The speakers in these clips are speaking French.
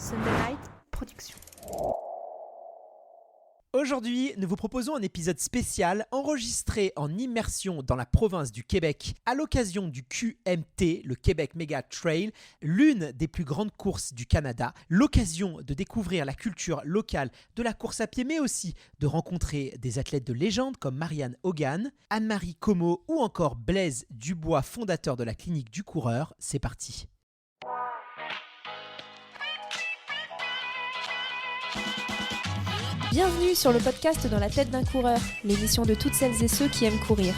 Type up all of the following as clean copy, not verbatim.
Sunday Night Production. Aujourd'hui, nous vous proposons un épisode spécial enregistré en immersion dans la province du Québec à l'occasion du QMT, le Québec Mega Trail, l'une des plus grandes courses du Canada. L'occasion de découvrir la culture locale de la course à pied, mais aussi de rencontrer des athlètes de légende comme Marianne Hogan, Anne-Marie Comeau ou encore Blaise Dubois, fondateur de la clinique du coureur. C'est parti. Bienvenue sur le podcast Dans la tête d'un coureur, l'émission de toutes celles et ceux qui aiment courir.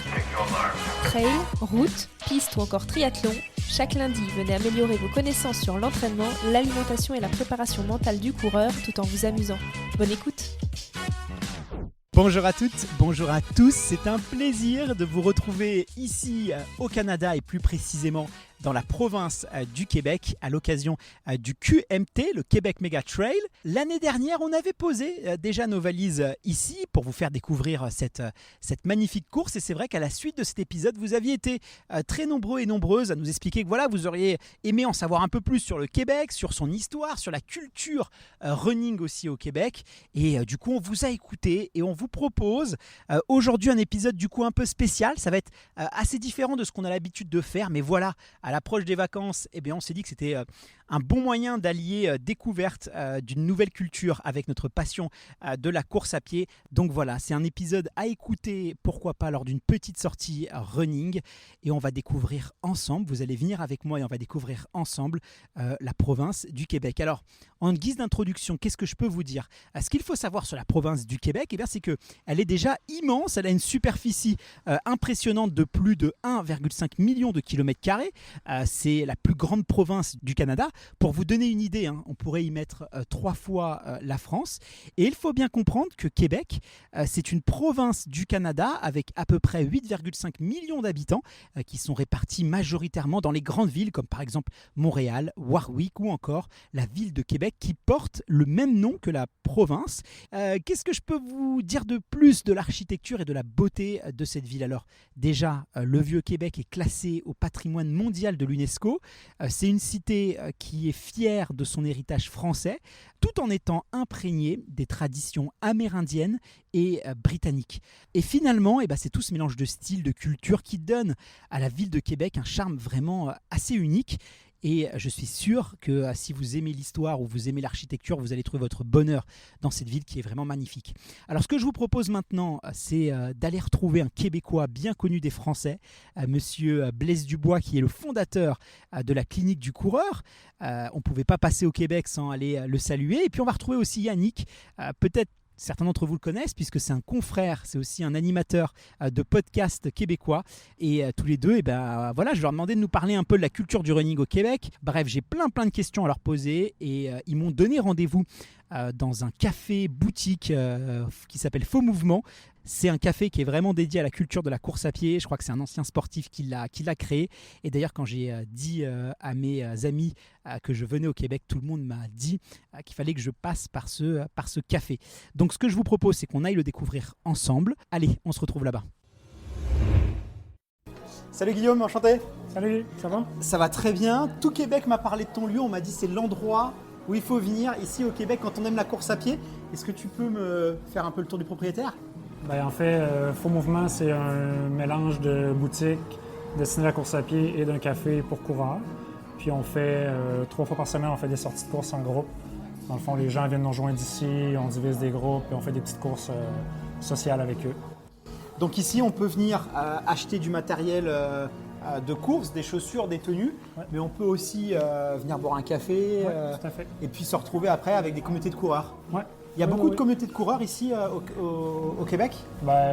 Trail, route, piste ou encore triathlon, chaque lundi, venez améliorer vos connaissances sur l'entraînement, l'alimentation et la préparation mentale du coureur tout en vous amusant. Bonne écoute. Bonjour à toutes, bonjour à tous, c'est un plaisir de vous retrouver ici au Canada et plus précisément dans la province du Québec à l'occasion du QMT, le Québec Mega Trail. L'année dernière, on avait posé déjà nos valises ici pour vous faire découvrir cette magnifique course et c'est vrai qu'à la suite de cet épisode, vous aviez été très nombreux et nombreuses à nous expliquer que voilà, vous auriez aimé en savoir un peu plus sur le Québec, sur son histoire, sur la culture running aussi au Québec et du coup, on vous a écouté et on vous propose aujourd'hui un épisode du coup un peu spécial. Ça va être assez différent de ce qu'on a l'habitude de faire, mais voilà, à l'approche des vacances, eh bien, on s'est dit que c'était un bon moyen d'allier découverte d'une nouvelle culture avec notre passion de la course à pied. Donc voilà, c'est un épisode à écouter, pourquoi pas lors d'une petite sortie running. Et on va découvrir ensemble, vous allez venir avec moi et on va découvrir ensemble la province du Québec. Alors, en guise d'introduction, qu'est-ce que je peux vous dire ? Ce qu'il faut savoir sur la province du Québec, eh bien, c'est qu'elle est déjà immense, elle a une superficie impressionnante de plus de 1,5 million de kilomètres carrés. C'est la plus grande province du Canada. Pour vous donner une idée, on pourrait y mettre 3 fois la France. Et il faut bien comprendre que Québec, c'est une province du Canada avec à peu près 8,5 millions d'habitants qui sont répartis majoritairement dans les grandes villes comme par exemple Montréal, Warwick ou encore la ville de Québec qui porte le même nom que la province. Qu'est-ce que je peux vous dire de plus de l'architecture et de la beauté de cette ville ? Alors déjà, le Vieux-Québec est classé au patrimoine mondial de l'UNESCO. C'est une cité qui est fière de son héritage français, tout en étant imprégnée des traditions amérindiennes et britanniques. Et finalement, c'est tout ce mélange de styles, de culture qui donne à la ville de Québec un charme vraiment assez unique. Et je suis sûr que si vous aimez l'histoire ou vous aimez l'architecture, vous allez trouver votre bonheur dans cette ville qui est vraiment magnifique. Alors ce que je vous propose maintenant, c'est d'aller retrouver un Québécois bien connu des Français, monsieur Blaise Dubois, qui est le fondateur de la clinique du coureur. On ne pouvait pas passer au Québec sans aller le saluer. Et puis on va retrouver aussi Yannick, peut-être certains d'entre vous le connaissent puisque c'est un confrère, c'est aussi un animateur de podcast québécois. Et tous les deux, voilà, je leur ai demandé de nous parler un peu de la culture du running au Québec. Bref, j'ai plein de questions à leur poser et ils m'ont donné rendez-vous dans un café boutique qui s'appelle Faux Mouvement. C'est un café qui est vraiment dédié à la culture de la course à pied. Je crois que c'est un ancien sportif qui l'a créé. Et d'ailleurs, quand j'ai dit à mes amis que je venais au Québec, tout le monde m'a dit qu'il fallait que je passe par ce café. Donc ce que je vous propose, c'est qu'on aille le découvrir ensemble. Allez, on se retrouve là-bas. Salut Guillaume, enchanté. Salut, ça va? Ça va très bien. Tout Québec m'a parlé de ton lieu. On m'a dit c'est l'endroit où il faut venir ici au Québec quand on aime la course à pied. Est-ce que tu peux me faire un peu le tour du propriétaire ? En fait, Faux Mouvement, c'est un mélange de boutique destinée à la course à pied et d'un café pour coureurs. Puis on fait 3 fois par semaine, on fait des sorties de course en groupe. Dans le fond, les gens viennent nous rejoindre ici, on divise des groupes et on fait des petites courses sociales avec eux. Donc ici, on peut venir acheter du matériel de course, des chaussures, des tenues, ouais. Mais on peut aussi venir boire un café tout à fait. et puis se retrouver après avec des communautés de coureurs. Ouais. Il y a beaucoup de communautés de coureurs ici au Québec?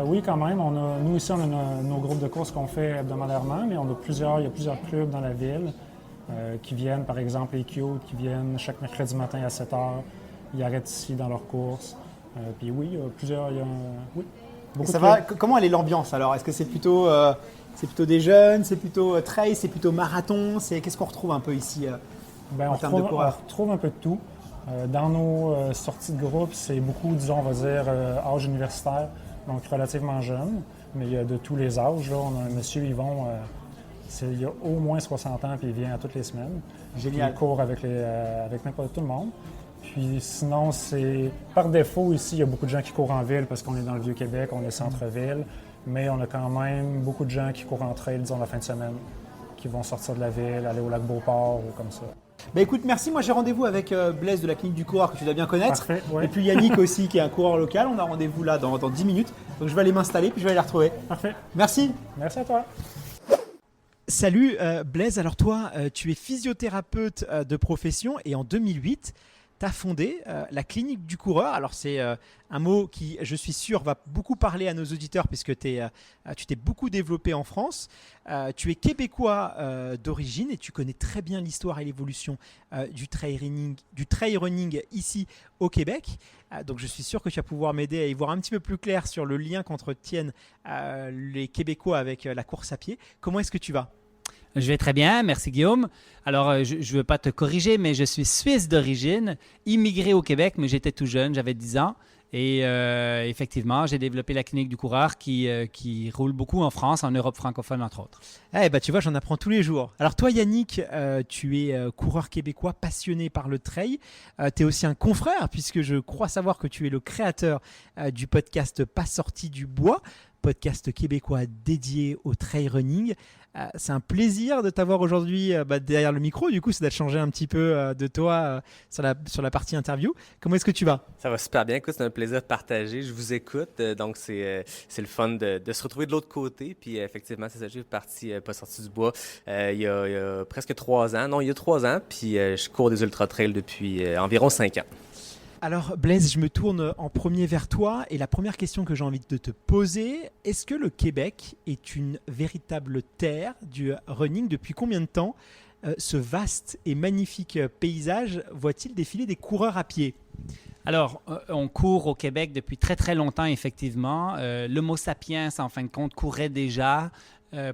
Oui, quand même. Nous ici, on a nos groupes de courses qu'on fait hebdomadairement, mais il y a plusieurs clubs dans la ville qui viennent, par exemple, les Cute, qui viennent chaque mercredi matin à 7 h. Ils arrêtent ici dans leurs courses. Puis oui, il y a plusieurs... beaucoup de clubs. Comment elle est l'ambiance alors? Est-ce que c'est plutôt des jeunes, c'est plutôt trail, c'est plutôt marathon? Qu'est-ce qu'on retrouve un peu ici en termes de coureurs? On retrouve un peu de tout. Dans nos sorties de groupe, c'est beaucoup, disons, on va dire, âge universitaire, donc relativement jeune, mais il y a de tous les âges. Là. On a un monsieur Yvon Il a au moins 60 ans, puis il vient toutes les semaines. Génial. Il court avec n'importe tout le monde. Puis sinon, c'est par défaut ici, il y a beaucoup de gens qui courent en ville parce qu'on est dans le Vieux-Québec, on est centre-ville, mais on a quand même beaucoup de gens qui courent en trail, disons, la fin de semaine, qui vont sortir de la ville, aller au lac Beauport ou comme ça. Bah écoute, merci. Moi, j'ai rendez-vous avec Blaise de la clinique du coureur que tu dois bien connaître. Parfait, oui. Et puis Yannick aussi, qui est un coureur local. On a rendez-vous là dans 10 minutes. Donc je vais aller m'installer, puis je vais aller les retrouver. Parfait. Merci. Merci à toi. Salut Blaise. Alors toi, tu es physiothérapeute de profession et en 2008, tu as fondé la clinique du coureur. Alors c'est un mot qui, je suis sûr, va beaucoup parler à nos auditeurs puisque tu t'es beaucoup développé en France. Tu es québécois d'origine et tu connais très bien l'histoire et l'évolution du trail running ici au Québec. Donc je suis sûr que tu vas pouvoir m'aider à y voir un petit peu plus clair sur le lien qu'entretiennent les Québécois avec la course à pied. Comment est-ce que tu vas ? Je vais très bien, merci Guillaume. Alors, je ne veux pas te corriger, mais je suis suisse d'origine, immigré au Québec, mais j'étais tout jeune, j'avais 10 ans. Et effectivement, j'ai développé la clinique du coureur qui roule beaucoup en France, en Europe francophone, entre autres. Eh ben, tu vois, j'en apprends tous les jours. Alors toi, Yannick, tu es coureur québécois passionné par le trail. Tu es aussi un confrère, puisque je crois savoir que tu es le créateur du podcast Pas sorti du bois, podcast québécois dédié au trail running. C'est un plaisir de t'avoir aujourd'hui derrière le micro. Du coup, ça doit changer un petit peu de toi sur la partie interview. Comment est-ce que tu vas? Ça va super bien. Écoute, c'est un plaisir de partager. Je vous écoute. Donc, c'est le fun de se retrouver de l'autre côté. Puis, effectivement, c'est ça. J'ai parti Pas sorti du bois il y a presque 3 ans. Non, il y a 3 ans. Puis, je cours des ultra-trails depuis environ 5 ans. Alors Blaise, je me tourne en premier vers toi et la première question que j'ai envie de te poser, est-ce que le Québec est une véritable terre du running? Depuis combien de temps ce vaste et magnifique paysage voit-il défiler des coureurs à pied? Alors, on court au Québec depuis très, très longtemps, effectivement. L'Homo sapiens, en fin de compte, courait déjà.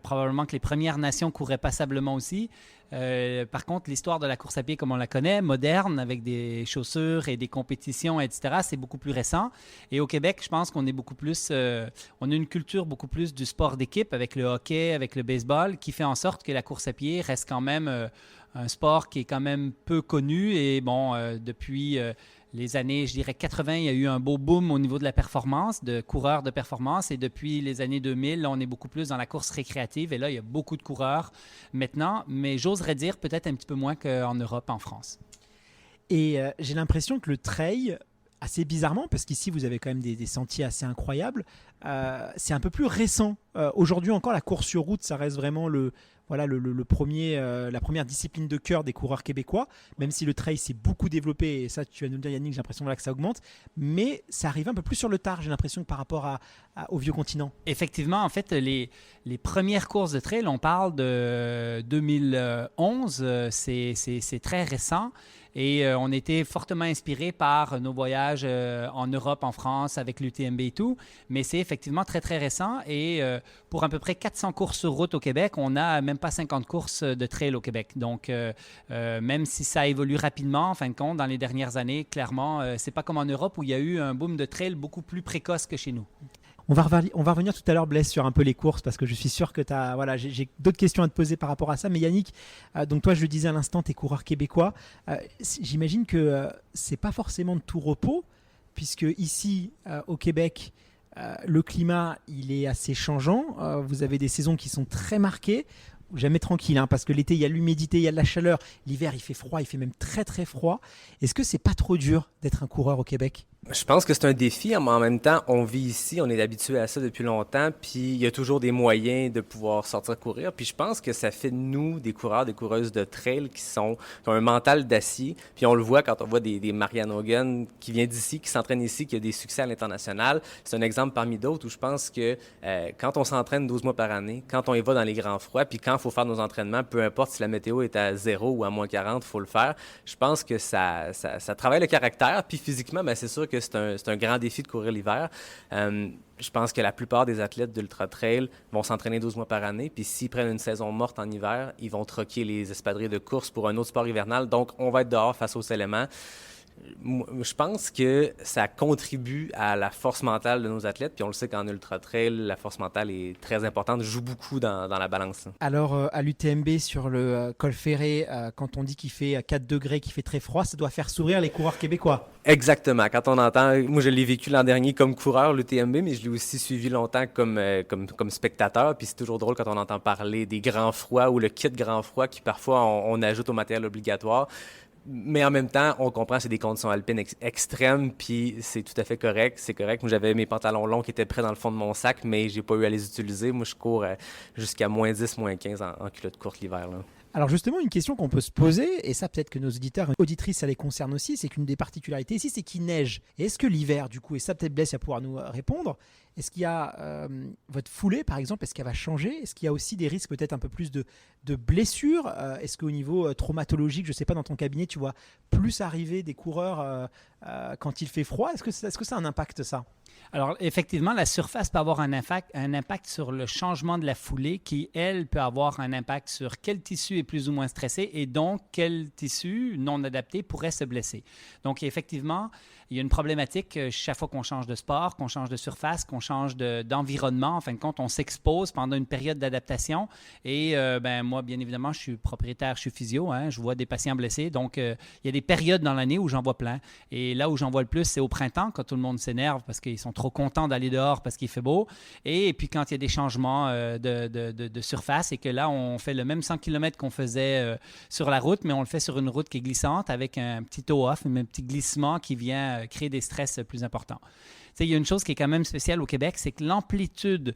Probablement que les Premières Nations couraient passablement aussi. Par contre, l'histoire de la course à pied, comme on la connaît, moderne, avec des chaussures et des compétitions, etc., c'est beaucoup plus récent. Et au Québec, je pense qu'on est beaucoup plus... on a une culture beaucoup plus du sport d'équipe, avec le hockey, avec le baseball, qui fait en sorte que la course à pied reste quand même un sport qui est quand même peu connu. Et bon, depuis... les années, je dirais 80, il y a eu un beau boom au niveau de la performance, de coureurs de performance. Et depuis les années 2000, là, on est beaucoup plus dans la course récréative. Et là, il y a beaucoup de coureurs maintenant. Mais j'oserais dire peut-être un petit peu moins qu'en Europe, en France. Et j'ai l'impression que le trail, assez bizarrement, parce qu'ici, vous avez quand même des sentiers assez incroyables, c'est un peu plus récent. Aujourd'hui encore, la course sur route, ça reste vraiment le premier, la première discipline de cœur des coureurs québécois, même si le trail s'est beaucoup développé, et ça tu vas nous le dire Yannick, j'ai l'impression que ça augmente, mais ça arrive un peu plus sur le tard, j'ai l'impression que par rapport au vieux continent. Effectivement, en fait, les premières courses de trail, on parle de 2011, c'est très récent. Et on était fortement inspiré par nos voyages en Europe, en France, avec l'UTMB et tout. Mais c'est effectivement très, très récent. Et pour à peu près 400 courses sur route au Québec, on n'a même pas 50 courses de trail au Québec. Donc, même si ça évolue rapidement, en fin de compte, dans les dernières années, clairement, c'est pas comme en Europe où il y a eu un boom de trail beaucoup plus précoce que chez nous. On va revenir tout à l'heure, Blaise, sur un peu les courses parce que je suis sûr que j'ai d'autres questions à te poser par rapport à ça. Mais Yannick, donc toi, je le disais à l'instant, tu es coureur québécois. J'imagine que c'est pas forcément de tout repos puisque ici, au Québec, le climat, il est assez changeant. Vous avez des saisons qui sont très marquées. Jamais tranquille, parce que l'été, il y a l'humidité, il y a de la chaleur. L'hiver, il fait froid, il fait même très, très froid. Est-ce que c'est pas trop dur d'être un coureur au Québec? Je pense que c'est un défi, mais en même temps, on vit ici, on est habitué à ça depuis longtemps, puis il y a toujours des moyens de pouvoir sortir courir. Puis je pense que ça fait de nous des coureurs, des coureuses de trail qui ont un mental d'acier. Puis on le voit quand on voit des Marianne Hogan qui vient d'ici, qui s'entraîne ici, qui a des succès à l'international. C'est un exemple parmi d'autres où je pense que quand on s'entraîne 12 mois par année, quand on y va dans les grands froids, puis quand il faut faire nos entraînements, peu importe si la météo est à 0 ou à moins 40, il faut le faire. Je pense que ça travaille le caractère. Puis physiquement, ben, c'est sûr que c'est un grand défi de courir l'hiver. Je pense que la plupart des athlètes d'ultra-trail vont s'entraîner 12 mois par année. Puis s'ils prennent une saison morte en hiver, ils vont troquer les espadrilles de course pour un autre sport hivernal. Donc, on va être dehors face aux éléments. Je pense que ça contribue à la force mentale de nos athlètes. Puis on le sait qu'en ultra-trail, la force mentale est très importante, joue beaucoup dans la balance. Alors, à l'UTMB, sur le col Ferré, quand on dit qu'il fait 4 degrés, qu'il fait très froid, ça doit faire sourire les coureurs québécois. Exactement. Quand on entend, moi je l'ai vécu l'an dernier comme coureur, l'UTMB, mais je l'ai aussi suivi longtemps comme spectateur. Puis c'est toujours drôle quand on entend parler des grands froids ou le kit grand froid qui parfois on ajoute au matériel obligatoire. Mais en même temps, on comprend que c'est des conditions alpines extrêmes, puis c'est tout à fait correct. C'est correct. Moi, j'avais mes pantalons longs qui étaient prêts dans le fond de mon sac, mais j'ai pas eu à les utiliser. Moi, je cours jusqu'à moins 10, moins 15 en culotte courte l'hiver, là. Alors justement, une question qu'on peut se poser, et ça peut-être que nos auditeurs et auditrices, ça les concerne aussi, c'est qu'une des particularités ici, c'est qu'il neige. Et est-ce que l'hiver, du coup, et ça peut-être Blaise va pouvoir nous répondre, est-ce qu'il y a votre foulée, par exemple, est-ce qu'elle va changer? Est-ce qu'il y a aussi des risques peut-être un peu plus de blessures? Est-ce qu'au niveau traumatologique, je ne sais pas, dans ton cabinet, tu vois plus arriver des coureurs quand il fait froid? Est-ce que ça a un impact, ça? Alors, effectivement, la surface peut avoir un impact sur le changement de la foulée qui, elle, peut avoir un impact sur quel tissu est plus ou moins stressé et donc quel tissu non adapté pourrait se blesser. Donc, effectivement, il y a une problématique chaque fois qu'on change de sport, qu'on change de surface, qu'on change d'environnement. En fin de compte, on s'expose pendant une période d'adaptation. Et moi, bien évidemment, je suis propriétaire, je suis physio, hein, je vois des patients blessés. Donc, il y a des périodes dans l'année où j'en vois plein. Et là où j'en vois le plus, c'est au printemps, quand tout le monde s'énerve parce qu'ils sont trop contents d'aller dehors parce qu'il fait beau. Et puis, quand il y a des changements de surface et que là, on fait le même 100 km qu'on faisait sur la route, mais on le fait sur une route qui est glissante avec un petit toe-off, un petit glissement qui vient créer des stress plus importants. Tu sais, il y a une chose qui est quand même spéciale au Québec, c'est que l'amplitude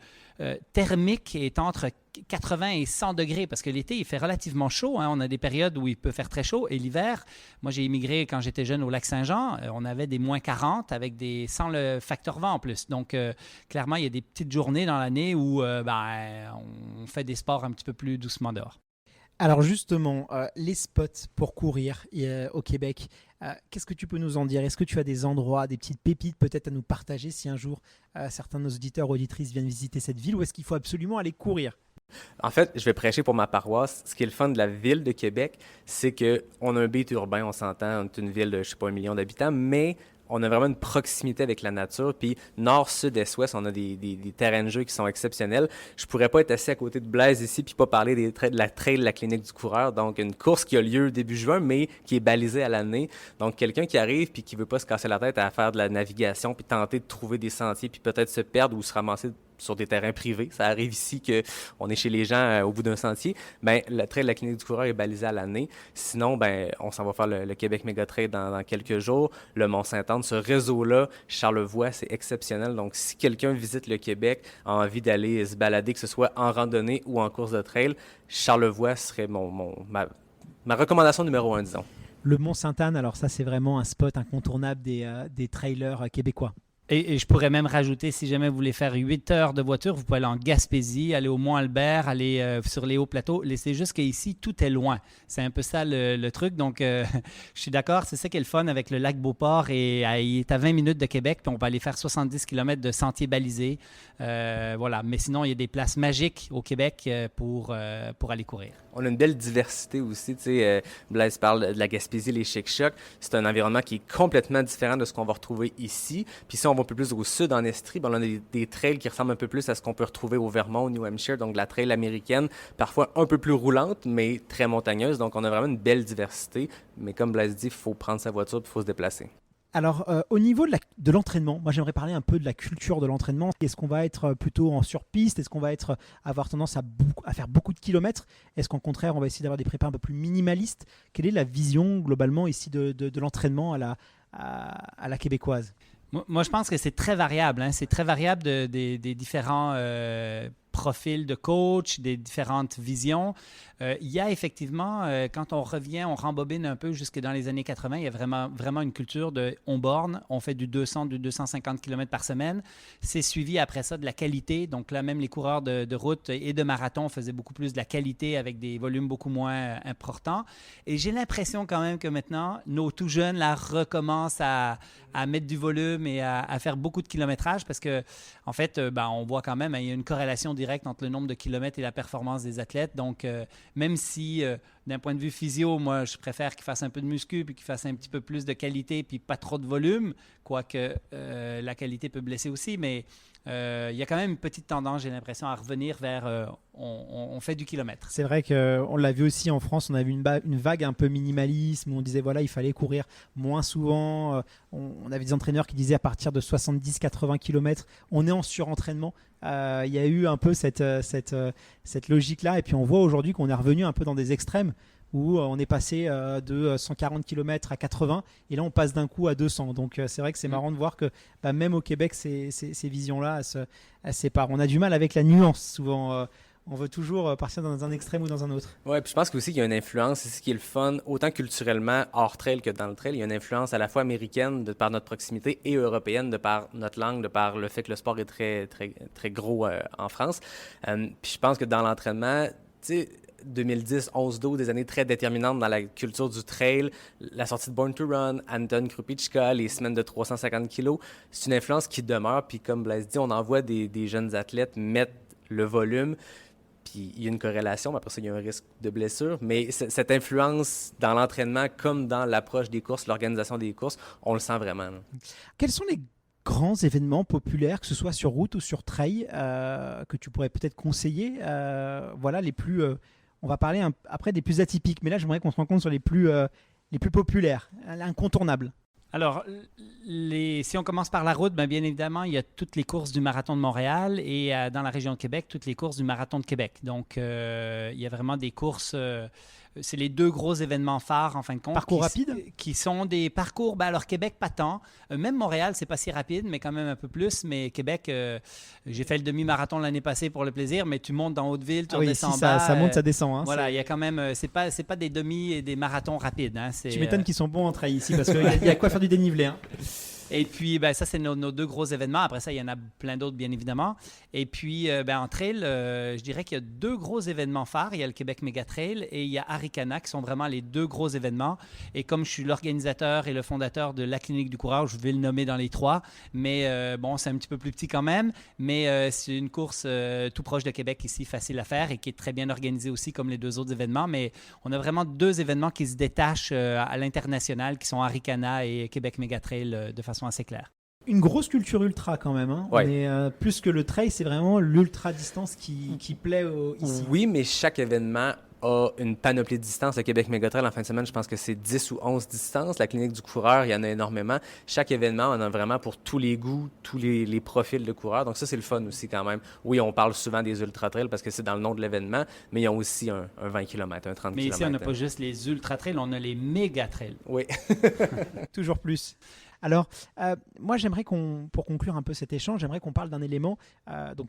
thermique est entre 80 et 100 degrés parce que l'été, il fait relativement chaud. Hein. On a des périodes où il peut faire très chaud. Et l'hiver, moi, j'ai immigré quand j'étais jeune au Lac-Saint-Jean. On avait des moins 40 sans le facteur vent en plus. Donc, clairement, il y a des petites journées dans l'année où on fait des sports un petit peu plus doucement dehors. Alors justement, les spots pour courir au Québec, qu'est-ce que tu peux nous en dire? Est-ce que tu as des endroits, des petites pépites peut-être à nous partager si un jour certains de nos auditeurs ou auditrices viennent visiter cette ville, ou est-ce qu'il faut absolument aller courir? En fait, je vais prêcher pour ma paroisse. Ce qui est le fun de la ville de Québec, c'est qu'on a un beat urbain, on s'entend, on est une ville de, je sais pas, 1 million d'habitants, mais on a vraiment une proximité avec la nature. Puis nord, sud, est, ouest, on a des terrains de jeu qui sont exceptionnels. Je pourrais pas être assis à côté de Blaise ici puis pas parler de la trail de la clinique du coureur. Donc, une course qui a lieu début juin, mais qui est balisée à l'année. Donc, quelqu'un qui arrive puis qui veut pas se casser la tête à faire de la navigation puis tenter de trouver des sentiers puis peut-être se perdre ou se ramasser sur des terrains privés. Ça arrive ici qu'on est chez les gens au bout d'un sentier. Bien, le trail de la clinique du coureur est balisé à l'année. Sinon, ben, on s'en va faire le Québec Méga Trail dans quelques jours. Le Mont-Saint-Anne, ce réseau-là, Charlevoix, c'est exceptionnel. Donc, si quelqu'un visite le Québec, a envie d'aller se balader, que ce soit en randonnée ou en course de trail, Charlevoix serait ma recommandation numéro 1, disons. Le Mont-Sainte-Anne, alors ça, c'est vraiment un spot incontournable des trailers québécois. Et je pourrais même rajouter, si jamais vous voulez faire 8 heures de voiture, vous pouvez aller en Gaspésie, aller au Mont-Albert, aller sur les hauts plateaux. C'est juste qu'ici, tout est loin. C'est un peu ça le truc. Donc, je suis d'accord. C'est ça qui est le fun avec le lac Beauport. Et il est à 20 minutes de Québec, puis on va aller faire 70 km de sentiers balisés. Voilà. Mais sinon, il y a des places magiques au Québec pour aller courir. On a une belle diversité aussi. Tu sais, Blaise parle de la Gaspésie, les Chic-Chocs. C'est un environnement qui est complètement différent de ce qu'on va retrouver ici. Puis si on va un peu plus au sud, en Estrie, on a des trails qui ressemblent un peu plus à ce qu'on peut retrouver au Vermont, au New Hampshire, donc de la trail américaine, parfois un peu plus roulante, mais très montagneuse. Donc, on a vraiment une belle diversité. Mais comme Blaise dit, il faut prendre sa voiture et il faut se déplacer. Alors, au niveau de l'entraînement, moi j'aimerais parler un peu de la culture de l'entraînement. Est-ce qu'on va être plutôt en sur-piste? Est-ce qu'on va avoir tendance à faire beaucoup de kilomètres? Est-ce qu'au contraire, on va essayer d'avoir des prépas un peu plus minimalistes? Quelle est la vision globalement ici de l'entraînement à la québécoise? Moi, je pense que c'est très variable. Hein? C'est très variable des différents profils de coach, des différentes visions. Il y a effectivement, quand on revient, on rembobine un peu jusque dans les années 80, il y a vraiment une culture de on borne, on fait du 200, du 250 km par semaine. C'est suivi après ça de la qualité. Donc là, même les coureurs de route et de marathon faisaient beaucoup plus de la qualité avec des volumes beaucoup moins importants. Et j'ai l'impression quand même que maintenant, nos tout jeunes là recommencent à mettre du volume et à faire beaucoup de kilométrage parce que, en fait, on voit quand même, il y a une corrélation directe entre le nombre de kilomètres et la performance des athlètes. Donc, même si, d'un point de vue physio, moi, je préfère qu'ils fassent un peu de muscu puis qu'ils fassent un petit peu plus de qualité puis pas trop de volume, quoique la qualité peut blesser aussi, mais il y a quand même une petite tendance, j'ai l'impression, à revenir vers on fait du kilomètre. C'est vrai qu'on l'a vu aussi en France, on a vu une vague un peu minimalisme où on disait voilà, il fallait courir moins souvent. On avait des entraîneurs qui disaient à partir de 70-80 km, on est en surentraînement. Il y a eu un peu cette logique-là, et puis on voit aujourd'hui qu'on est revenu un peu dans des extrêmes où on est passé de 140 km à 80 et là on passe d'un coup à 200. Donc c'est vrai que c'est marrant de voir que même au Québec ces visions-là elles se séparent. On a du mal avec la nuance souvent. On veut toujours partir dans un extrême ou dans un autre. Oui, puis je pense aussi qu'il y a une influence, c'est ce qui est le fun, autant culturellement hors trail que dans le trail. Il y a une influence à la fois américaine de par notre proximité et européenne de par notre langue, de par le fait que le sport est très, très, très gros en France. Puis je pense que dans l'entraînement, tu sais, 2010, 11-12, des années très déterminantes dans la culture du trail, la sortie de Born to Run, Anton Krupicka, les semaines de 350 kilos, c'est une influence qui demeure. Puis comme Blaise dit, on en voit des jeunes athlètes mettre le volume. Puis il y a une corrélation, mais après ça, il y a un risque de blessure. Mais cette influence dans l'entraînement comme dans l'approche des courses, l'organisation des courses, on le sent vraiment. Là. Quels sont les grands événements populaires, que ce soit sur route ou sur trail, que tu pourrais peut-être conseiller voilà, les plus... on va parler après des plus atypiques, mais là, j'aimerais qu'on se rende compte sur les plus populaires, incontournables. Alors, si on commence par la route, bien évidemment, il y a toutes les courses du Marathon de Montréal et dans la région de Québec, toutes les courses du Marathon de Québec. Donc, il y a vraiment des courses... c'est les deux gros événements phares, en fin de compte. Parcours rapide? Qui sont des parcours... alors, Québec, pas tant. Même Montréal, c'est pas si rapide, mais quand même un peu plus. Mais Québec, j'ai fait le demi-marathon l'année passée pour le plaisir, mais tu montes dans Haute-Ville, tu redescends si bas. Ça monte, ça descend. Hein, voilà, il y a quand même... C'est pas des demi et des marathons rapides. Hein, tu m'étonnes qu'ils sont bons en trail ici, parce qu'il y a quoi faire du dénivelé. Hein. Et puis, ça, c'est nos deux gros événements. Après ça, il y en a plein d'autres, bien évidemment. Et puis, en trail, je dirais qu'il y a deux gros événements phares. Il y a le Québec Méga Trail et il y a Arikana, qui sont vraiment les deux gros événements. Et comme je suis l'organisateur et le fondateur de la Clinique du coureur, je vais le nommer dans les trois. Mais c'est un petit peu plus petit quand même. Mais c'est une course tout proche de Québec ici, facile à faire et qui est très bien organisée aussi, comme les deux autres événements. Mais on a vraiment deux événements qui se détachent à l'international, qui sont Arikana et Québec Méga Trail de façon assez claire. Une grosse culture ultra quand même. Hein. Ouais. Mais plus que le trail, c'est vraiment l'ultra distance qui plaît ici. Oui, mais chaque événement a une panoplie de distances. Le Québec Méga Trail, en fin de semaine, je pense que c'est 10 ou 11 distances. La Clinique du coureur, il y en a énormément. Chaque événement, on en a vraiment pour tous les goûts, tous les profils de coureurs. Donc ça, c'est le fun aussi quand même. Oui, on parle souvent des ultra-trails parce que c'est dans le nom de l'événement, mais ils ont aussi un 20 km, un 30 km. Mais ici, on n'a pas juste les ultra-trails, on a les méga-trails. Oui. Toujours plus. Alors, moi, j'aimerais pour conclure un peu cet échange, j'aimerais qu'on parle d'un élément. Donc,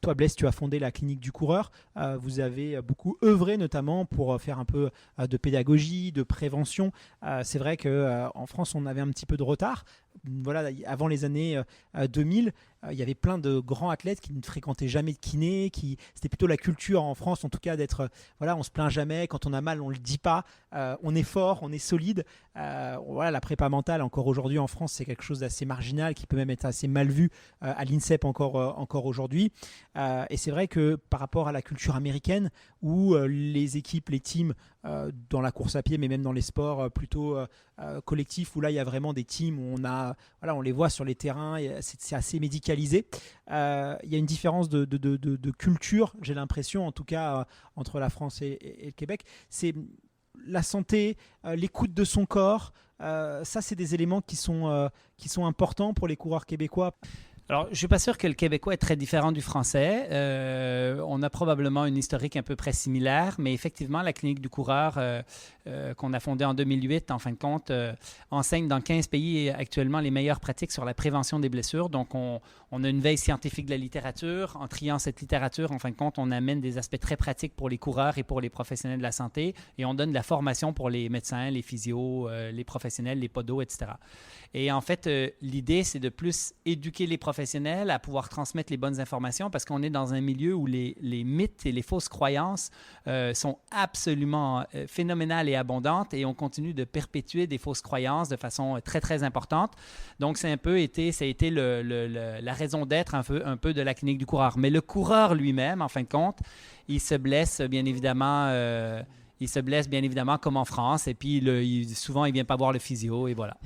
toi, Blaise, tu as fondé la Clinique du coureur. Vous avez beaucoup œuvré, notamment pour faire un peu de pédagogie, de prévention. C'est vrai qu'en France, on avait un petit peu de retard. Voilà, avant les années 2000, il y avait plein de grands athlètes qui ne fréquentaient jamais de kiné. C'était plutôt la culture en France, en tout cas, d'être voilà, on se plaint jamais. Quand on a mal, on le dit pas. On est fort, on est solide. Voilà, la prépa mentale, encore aujourd'hui en France, c'est quelque chose d'assez marginal, qui peut même être assez mal vu à l'INSEP encore aujourd'hui. Et c'est vrai que par rapport à la culture américaine, où les équipes, les teams, dans la course à pied, mais même dans les sports plutôt collectifs, où là il y a vraiment des teams où on les voit sur les terrains, c'est assez médicalisé. Il y a une différence de culture, j'ai l'impression, en tout cas entre la France et le Québec. C'est la santé, l'écoute de son corps. Ça, c'est des éléments qui sont importants pour les coureurs québécois. Alors, je ne suis pas sûr que le québécois est très différent du français. On a probablement une historique à peu près similaire, mais effectivement, la Clinique du coureur qu'on a fondée en 2008, en fin de compte, enseigne dans 15 pays actuellement les meilleures pratiques sur la prévention des blessures. Donc, on a une veille scientifique de la littérature. En triant cette littérature, en fin de compte, on amène des aspects très pratiques pour les coureurs et pour les professionnels de la santé, et on donne de la formation pour les médecins, les physios, les professionnels, les podos, etc. Et en fait, l'idée, c'est de plus éduquer les professionnels professionnels, à pouvoir transmettre les bonnes informations parce qu'on est dans un milieu où les mythes et les fausses croyances sont absolument phénoménales et abondantes et on continue de perpétuer des fausses croyances de façon très, très importante. Donc, ça a été la raison d'être un peu de la clinique du coureur. Mais le coureur lui-même, en fin de compte, il se blesse bien évidemment comme en France et puis souvent il ne vient pas voir le physio et voilà.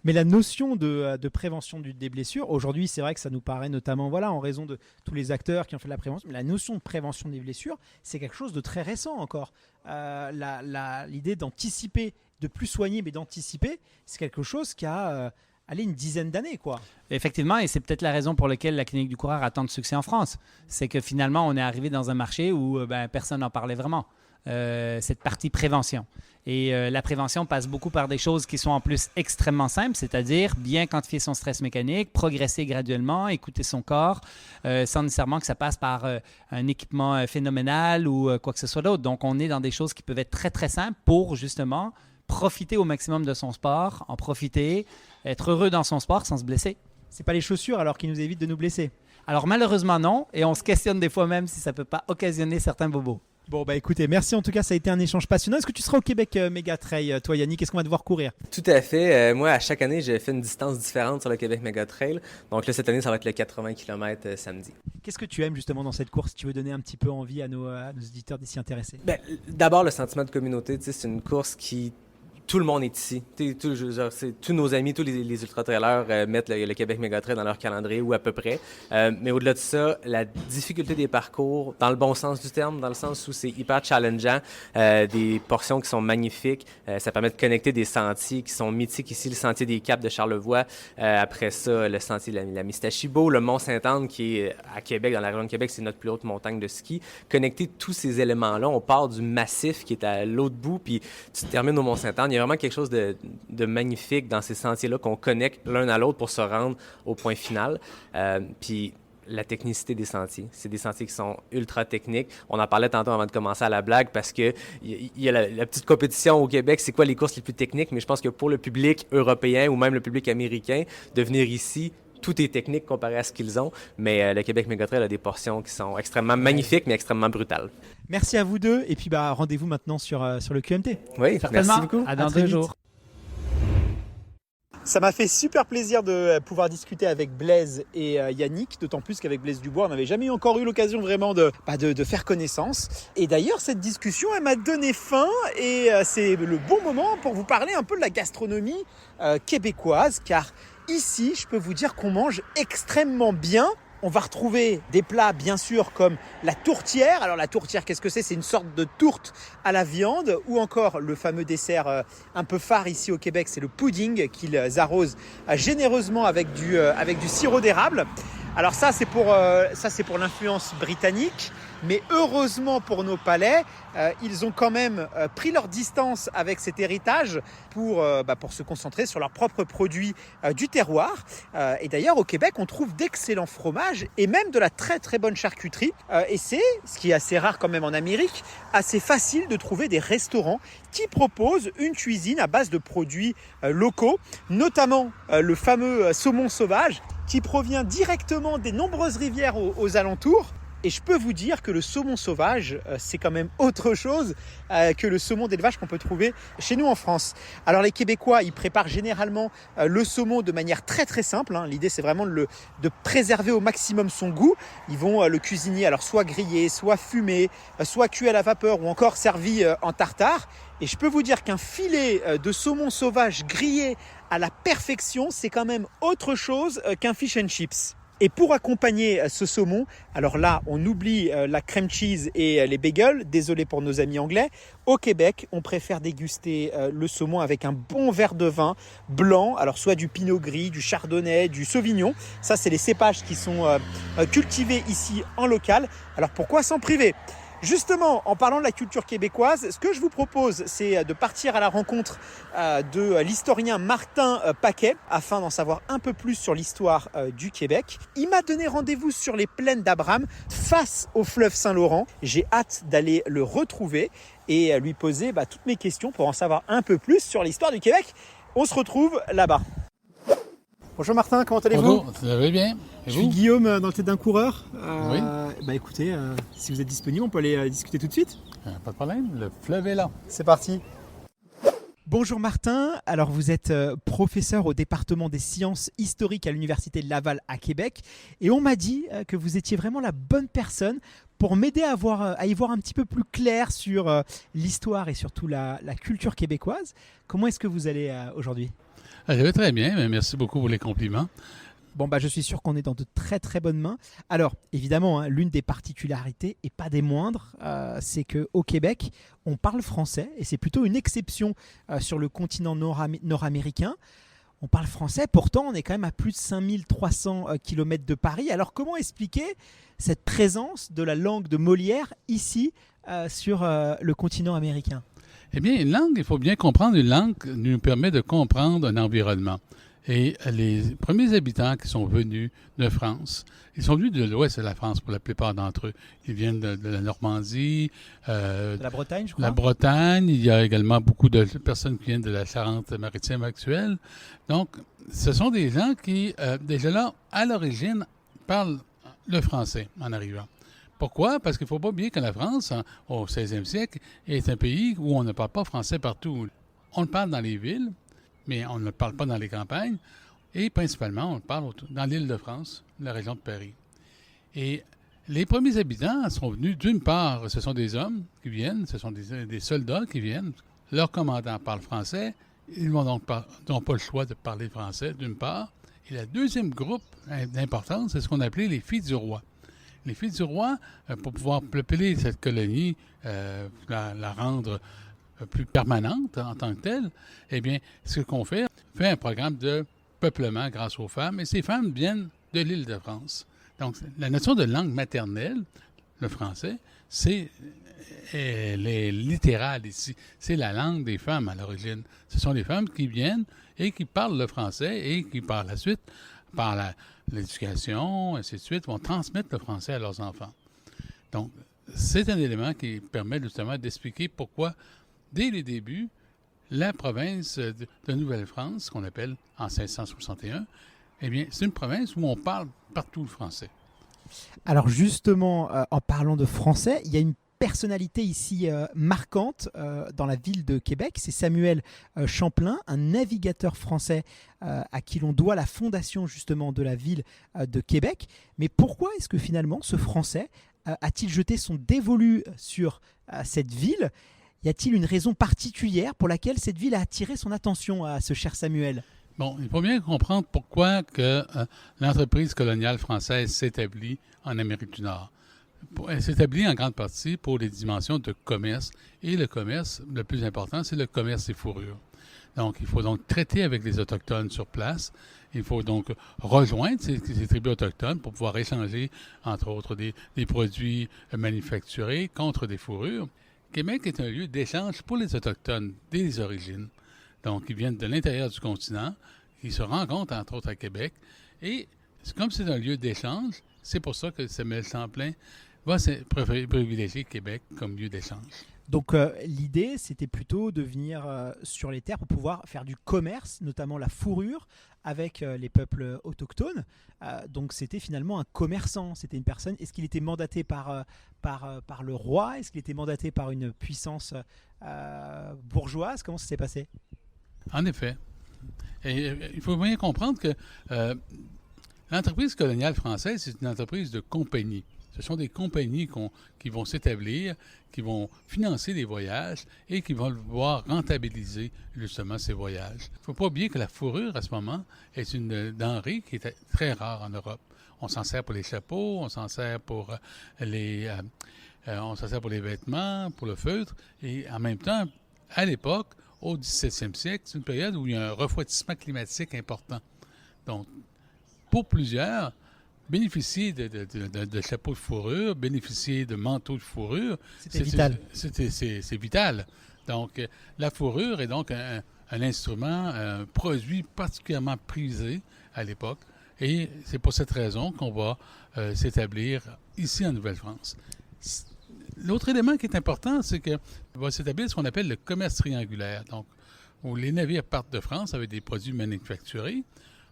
Mais la notion de prévention des blessures, aujourd'hui c'est vrai que ça nous paraît notamment en raison de tous les acteurs qui ont fait de la prévention, mais la notion de prévention des blessures, c'est quelque chose de très récent encore. L'idée d'anticiper, de plus soigner mais d'anticiper, c'est quelque chose qui a une dizaine d'années, quoi. Effectivement, et c'est peut-être la raison pour laquelle la clinique du coureur a tant de succès en France. C'est que finalement, on est arrivé dans un marché où personne n'en parlait vraiment. Cette partie prévention. Et la prévention passe beaucoup par des choses qui sont en plus extrêmement simples, c'est-à-dire bien quantifier son stress mécanique, progresser graduellement, écouter son corps, sans nécessairement que ça passe par un équipement phénoménal ou quoi que ce soit d'autre. Donc, on est dans des choses qui peuvent être très, très simples pour justement profiter au maximum de son sport, en profiter, être heureux dans son sport sans se blesser. C'est pas les chaussures alors qui nous évitent de nous blesser? Alors malheureusement non, et on se questionne des fois même si ça peut pas occasionner certains bobos. Bon, écoutez, merci en tout cas, ça a été un échange passionnant. Est-ce que tu seras au Québec Méga Trail, toi Yannick? Est-ce qu'on va devoir courir? Tout à fait. Moi, à chaque année, j'ai fait une distance différente sur le Québec Méga Trail. Donc là, cette année, ça va être le 80 km samedi. Qu'est-ce que tu aimes justement dans cette course? Tu veux donner un petit peu envie à nos auditeurs d'y s'y intéresser? D'abord, le sentiment de communauté. C'est une course qui... Tout le monde est ici. Tous nos amis, tous les ultra-trailers mettent le Québec Méga Trail dans leur calendrier ou à peu près. Mais au-delà de ça, la difficulté des parcours, dans le bon sens du terme, dans le sens où c'est hyper challengeant, des portions qui sont magnifiques. Ça permet de connecter des sentiers qui sont mythiques ici, le sentier des Caps de Charlevoix. Après ça, le sentier de la Mistachibo, le Mont-Sainte-Anne qui est à Québec, dans la région de Québec, c'est notre plus haute montagne de ski. Connecter tous ces éléments-là, on part du massif qui est à l'autre bout, puis tu termines au Mont-Sainte-Anne. Il y a vraiment quelque chose de magnifique dans ces sentiers-là qu'on connecte l'un à l'autre pour se rendre au point final. Puis la technicité des sentiers. C'est des sentiers qui sont ultra techniques. On en parlait tantôt avant de commencer à la blague parce qu'il y a la petite compétition au Québec, c'est quoi les courses les plus techniques, mais je pense que pour le public européen ou même le public américain, de venir ici, tout est technique comparé à ce qu'ils ont, mais le Québec Méga Trail a des portions qui sont extrêmement magnifiques, mais extrêmement brutales. Merci à vous deux, et puis rendez-vous maintenant sur le QMT. Oui, certainement. Merci beaucoup. À dans 2 jours. Ça m'a fait super plaisir de pouvoir discuter avec Blaise et Yannick, d'autant plus qu'avec Blaise Dubois, on n'avait jamais encore eu l'occasion vraiment de faire connaissance. Et d'ailleurs, cette discussion, elle m'a donné faim et c'est le bon moment pour vous parler un peu de la gastronomie québécoise, car ici, je peux vous dire qu'on mange extrêmement bien. On va retrouver des plats, bien sûr, comme la tourtière. Alors la tourtière, qu'est-ce que c'est? C'est une sorte de tourte à la viande. Ou encore le fameux dessert un peu phare ici au Québec, c'est le pudding qu'ils arrosent généreusement avec du sirop d'érable. Alors ça, c'est pour l'influence britannique. Mais heureusement pour nos palais, ils ont quand même pris leur distance avec cet héritage pour se concentrer sur leurs propres produits du terroir. Et d'ailleurs, au Québec, on trouve d'excellents fromages et même de la très très bonne charcuterie. Et c'est, ce qui est assez rare quand même en Amérique, assez facile de trouver des restaurants qui proposent une cuisine à base de produits locaux, notamment le fameux saumon sauvage qui provient directement des nombreuses rivières aux alentours. Et je peux vous dire que le saumon sauvage, c'est quand même autre chose que le saumon d'élevage qu'on peut trouver chez nous en France. Alors les Québécois, ils préparent généralement le saumon de manière très très simple. L'idée, c'est vraiment de préserver au maximum son goût. Ils vont le cuisiner, alors soit grillé, soit fumé, soit cuit à la vapeur ou encore servi en tartare. Et je peux vous dire qu'un filet de saumon sauvage grillé à la perfection, c'est quand même autre chose qu'un fish and chips. Et pour accompagner ce saumon, alors là, on oublie la crème cheese et les bagels. Désolé pour nos amis anglais. Au Québec, on préfère déguster le saumon avec un bon verre de vin blanc. Alors soit du pinot gris, du chardonnay, du sauvignon. Ça, c'est les cépages qui sont cultivés ici en local. Alors pourquoi s'en priver ? Justement, en parlant de la culture québécoise, ce que je vous propose, c'est de partir à la rencontre de l'historien Martin Paquet afin d'en savoir un peu plus sur l'histoire du Québec. Il m'a donné rendez-vous sur les plaines d'Abraham face au fleuve Saint-Laurent. J'ai hâte d'aller le retrouver et lui poser toutes mes questions pour en savoir un peu plus sur l'histoire du Québec. On se retrouve là-bas. Bonjour Martin, comment allez-vous? Bonjour, ça va bien? Et Je vous? suis Guillaume dans le tête d'un coureur. Oui. Bah écoutez, si vous êtes disponible, on peut aller discuter tout de suite. Pas de problème, le fleuve est là. C'est parti. Bonjour Martin, alors vous êtes professeur au département des sciences historiques à l'Université de Laval à Québec et on m'a dit que vous étiez vraiment la bonne personne pour m'aider à y voir un petit peu plus clair sur l'histoire et surtout la culture québécoise. Comment est-ce que vous allez aujourd'hui? Je vais très bien, mais merci beaucoup pour les compliments. Bon, bah, je suis sûr qu'on est dans de très très bonnes mains. Alors, évidemment, hein, l'une des particularités, et pas des moindres, c'est qu'au Québec, on parle français, et c'est plutôt une exception sur le continent nord-américain. On parle français, pourtant on est quand même à plus de 5300 km de Paris. Alors comment expliquer cette présence de la langue de Molière ici sur le continent américain? Eh bien, une langue, il faut bien comprendre, une langue nous permet de comprendre un environnement. Et les premiers habitants qui sont venus de France, ils sont venus de l'ouest de la France pour la plupart d'entre eux. Ils viennent de la Normandie, De la Bretagne, je crois. la Bretagne. Il y a également beaucoup de personnes qui viennent de la Charente-Maritime actuelle. Donc, ce sont des gens qui, déjà là, à l'origine, parlent le français en arrivant. Pourquoi? Parce qu'il ne faut pas oublier que la France, au 16e siècle, est un pays où on ne parle pas français partout. On le parle dans les villes, mais on ne le parle pas dans les campagnes. Et principalement, on le parle dans l'Île-de-France, la région de Paris. Et les premiers habitants sont venus, d'une part, ce sont des hommes qui viennent, ce sont des soldats qui viennent. Leur commandant parle français. Ils n'ont pas le choix de parler français, d'une part. Et le deuxième groupe d'importance, c'est ce qu'on appelait les filles du roi. Les filles du roi, pour pouvoir peupler cette colonie, la rendre plus permanente en tant que telle, eh bien, ce qu'on fait un programme de peuplement grâce aux femmes, et ces femmes viennent de l'Île-de-France. Donc, la notion de langue maternelle, le français, elle est littérale ici. C'est la langue des femmes à l'origine. Ce sont les femmes qui viennent et qui parlent le français et qui, par la suite, par l'éducation, ainsi de suite, vont transmettre le français à leurs enfants. Donc, c'est un élément qui permet justement d'expliquer pourquoi, dès les débuts, la province de Nouvelle-France, qu'on appelle en 1661, eh bien, c'est une province où on parle partout le français. Alors justement, en parlant de français, il y a une personnalité ici marquante dans la ville de Québec, c'est Samuel Champlain, un navigateur français à qui l'on doit la fondation justement de la ville de Québec. Mais pourquoi est-ce que finalement ce Français a-t-il jeté son dévolu sur cette ville? Y a-t-il une raison particulière pour laquelle cette ville a attiré son attention à ce cher Samuel? Bon, il faut bien comprendre pourquoi que l'entreprise coloniale française s'établit en Amérique du Nord. Elle s'établit en grande partie pour les dimensions de commerce. Et le commerce, le plus important, c'est le commerce des fourrures. Donc, il faut donc traiter avec les Autochtones sur place. Il faut donc rejoindre ces tribus autochtones pour pouvoir échanger, entre autres, des produits manufacturés contre des fourrures. Québec est un lieu d'échange pour les Autochtones dès les origines. Donc, ils viennent de l'intérieur du continent, ils se rencontrent, entre autres, à Québec. Et comme c'est un lieu d'échange, c'est pour ça que Samuel Champlain va privilégier Québec comme lieu d'échange. Donc l'idée, c'était plutôt de venir sur les terres pour pouvoir faire du commerce, notamment la fourrure, avec les peuples autochtones. Donc c'était finalement un commerçant, c'était une personne. Est-ce qu'il était mandaté par le roi? Est-ce qu'il était mandaté par une puissance bourgeoise? Comment ça s'est passé? En effet. Et il faut bien comprendre que l'entreprise coloniale française, c'est une entreprise de compagnie. Ce sont des compagnies qui vont s'établir, qui vont financer des voyages et qui vont pouvoir rentabiliser justement ces voyages. Il ne faut pas oublier que la fourrure, à ce moment, est une denrée qui est très rare en Europe. On s'en sert pour les chapeaux, on s'en sert pour les vêtements, pour le feutre. Et en même temps, à l'époque, au 17e siècle, c'est une période où il y a un refroidissement climatique important. Donc, pour plusieurs, bénéficier de chapeaux de fourrure, bénéficier de manteaux de fourrure, c'était vital. C'est vital. Donc, la fourrure est donc un instrument, un produit particulièrement prisé à l'époque. Et c'est pour cette raison qu'on va s'établir ici en Nouvelle-France. L'autre élément qui est important, c'est qu'il va s'établir ce qu'on appelle le commerce triangulaire. Donc, où les navires partent de France avec des produits manufacturés,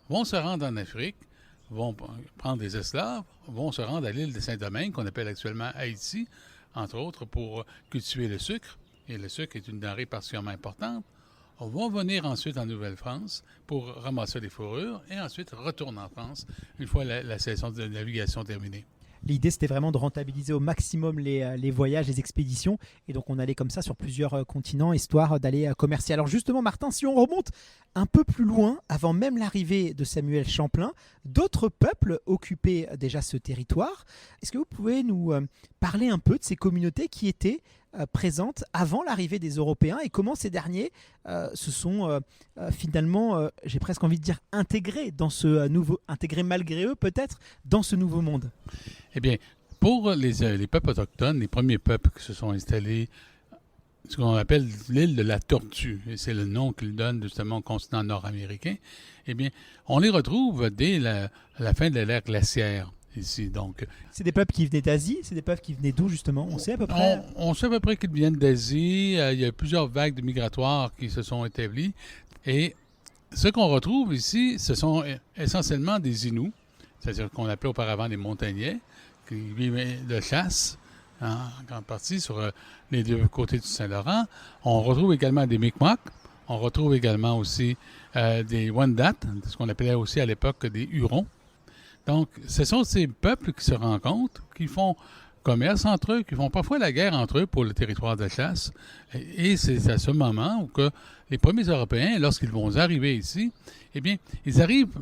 vont se rendre en Afrique, vont prendre des esclaves, vont se rendre à l'île de Saint-Domingue, qu'on appelle actuellement Haïti, entre autres, pour cultiver le sucre. Et le sucre est une denrée particulièrement importante. On va venir ensuite en Nouvelle-France pour ramasser les fourrures et ensuite retourner en France une fois la saison de navigation terminée. L'idée, c'était vraiment de rentabiliser au maximum les voyages, les expéditions. Et donc, on allait comme ça sur plusieurs continents, histoire d'aller commercer. Alors justement, Martin, si on remonte un peu plus loin, avant même l'arrivée de Samuel Champlain, d'autres peuples occupaient déjà ce territoire. Est-ce que vous pouvez nous parler un peu de ces communautés qui étaient présentes avant l'arrivée des Européens et comment ces derniers se sont finalement, j'ai presque envie de dire, intégrés malgré eux peut-être, dans ce nouveau monde? Eh bien, pour les peuples autochtones, les premiers peuples qui se sont installés, ce qu'on appelle l'île de la Tortue, et c'est le nom qu'ils donnent justement au continent nord-américain, eh bien, on les retrouve dès la fin de l'ère glaciaire ici. Donc, c'est des peuples qui venaient d'Asie, c'est des peuples qui venaient d'où justement? On sait à peu près? On sait à peu près qu'ils viennent d'Asie. Il y a plusieurs vagues de migratoires qui se sont établies. Et ce qu'on retrouve ici, ce sont essentiellement des Inuits, c'est-à-dire qu'on appelait auparavant des montagnais, qui vivaient de chasse, en grande partie sur les deux côtés du Saint-Laurent. On retrouve également des Mi'kmaq. On retrouve également aussi des Wendat, ce qu'on appelait aussi à l'époque des Hurons. Donc, ce sont ces peuples qui se rencontrent, qui font commerce entre eux, qui font parfois la guerre entre eux pour le territoire de chasse. Et c'est à ce moment où que les premiers Européens, lorsqu'ils vont arriver ici, eh bien, ils arrivent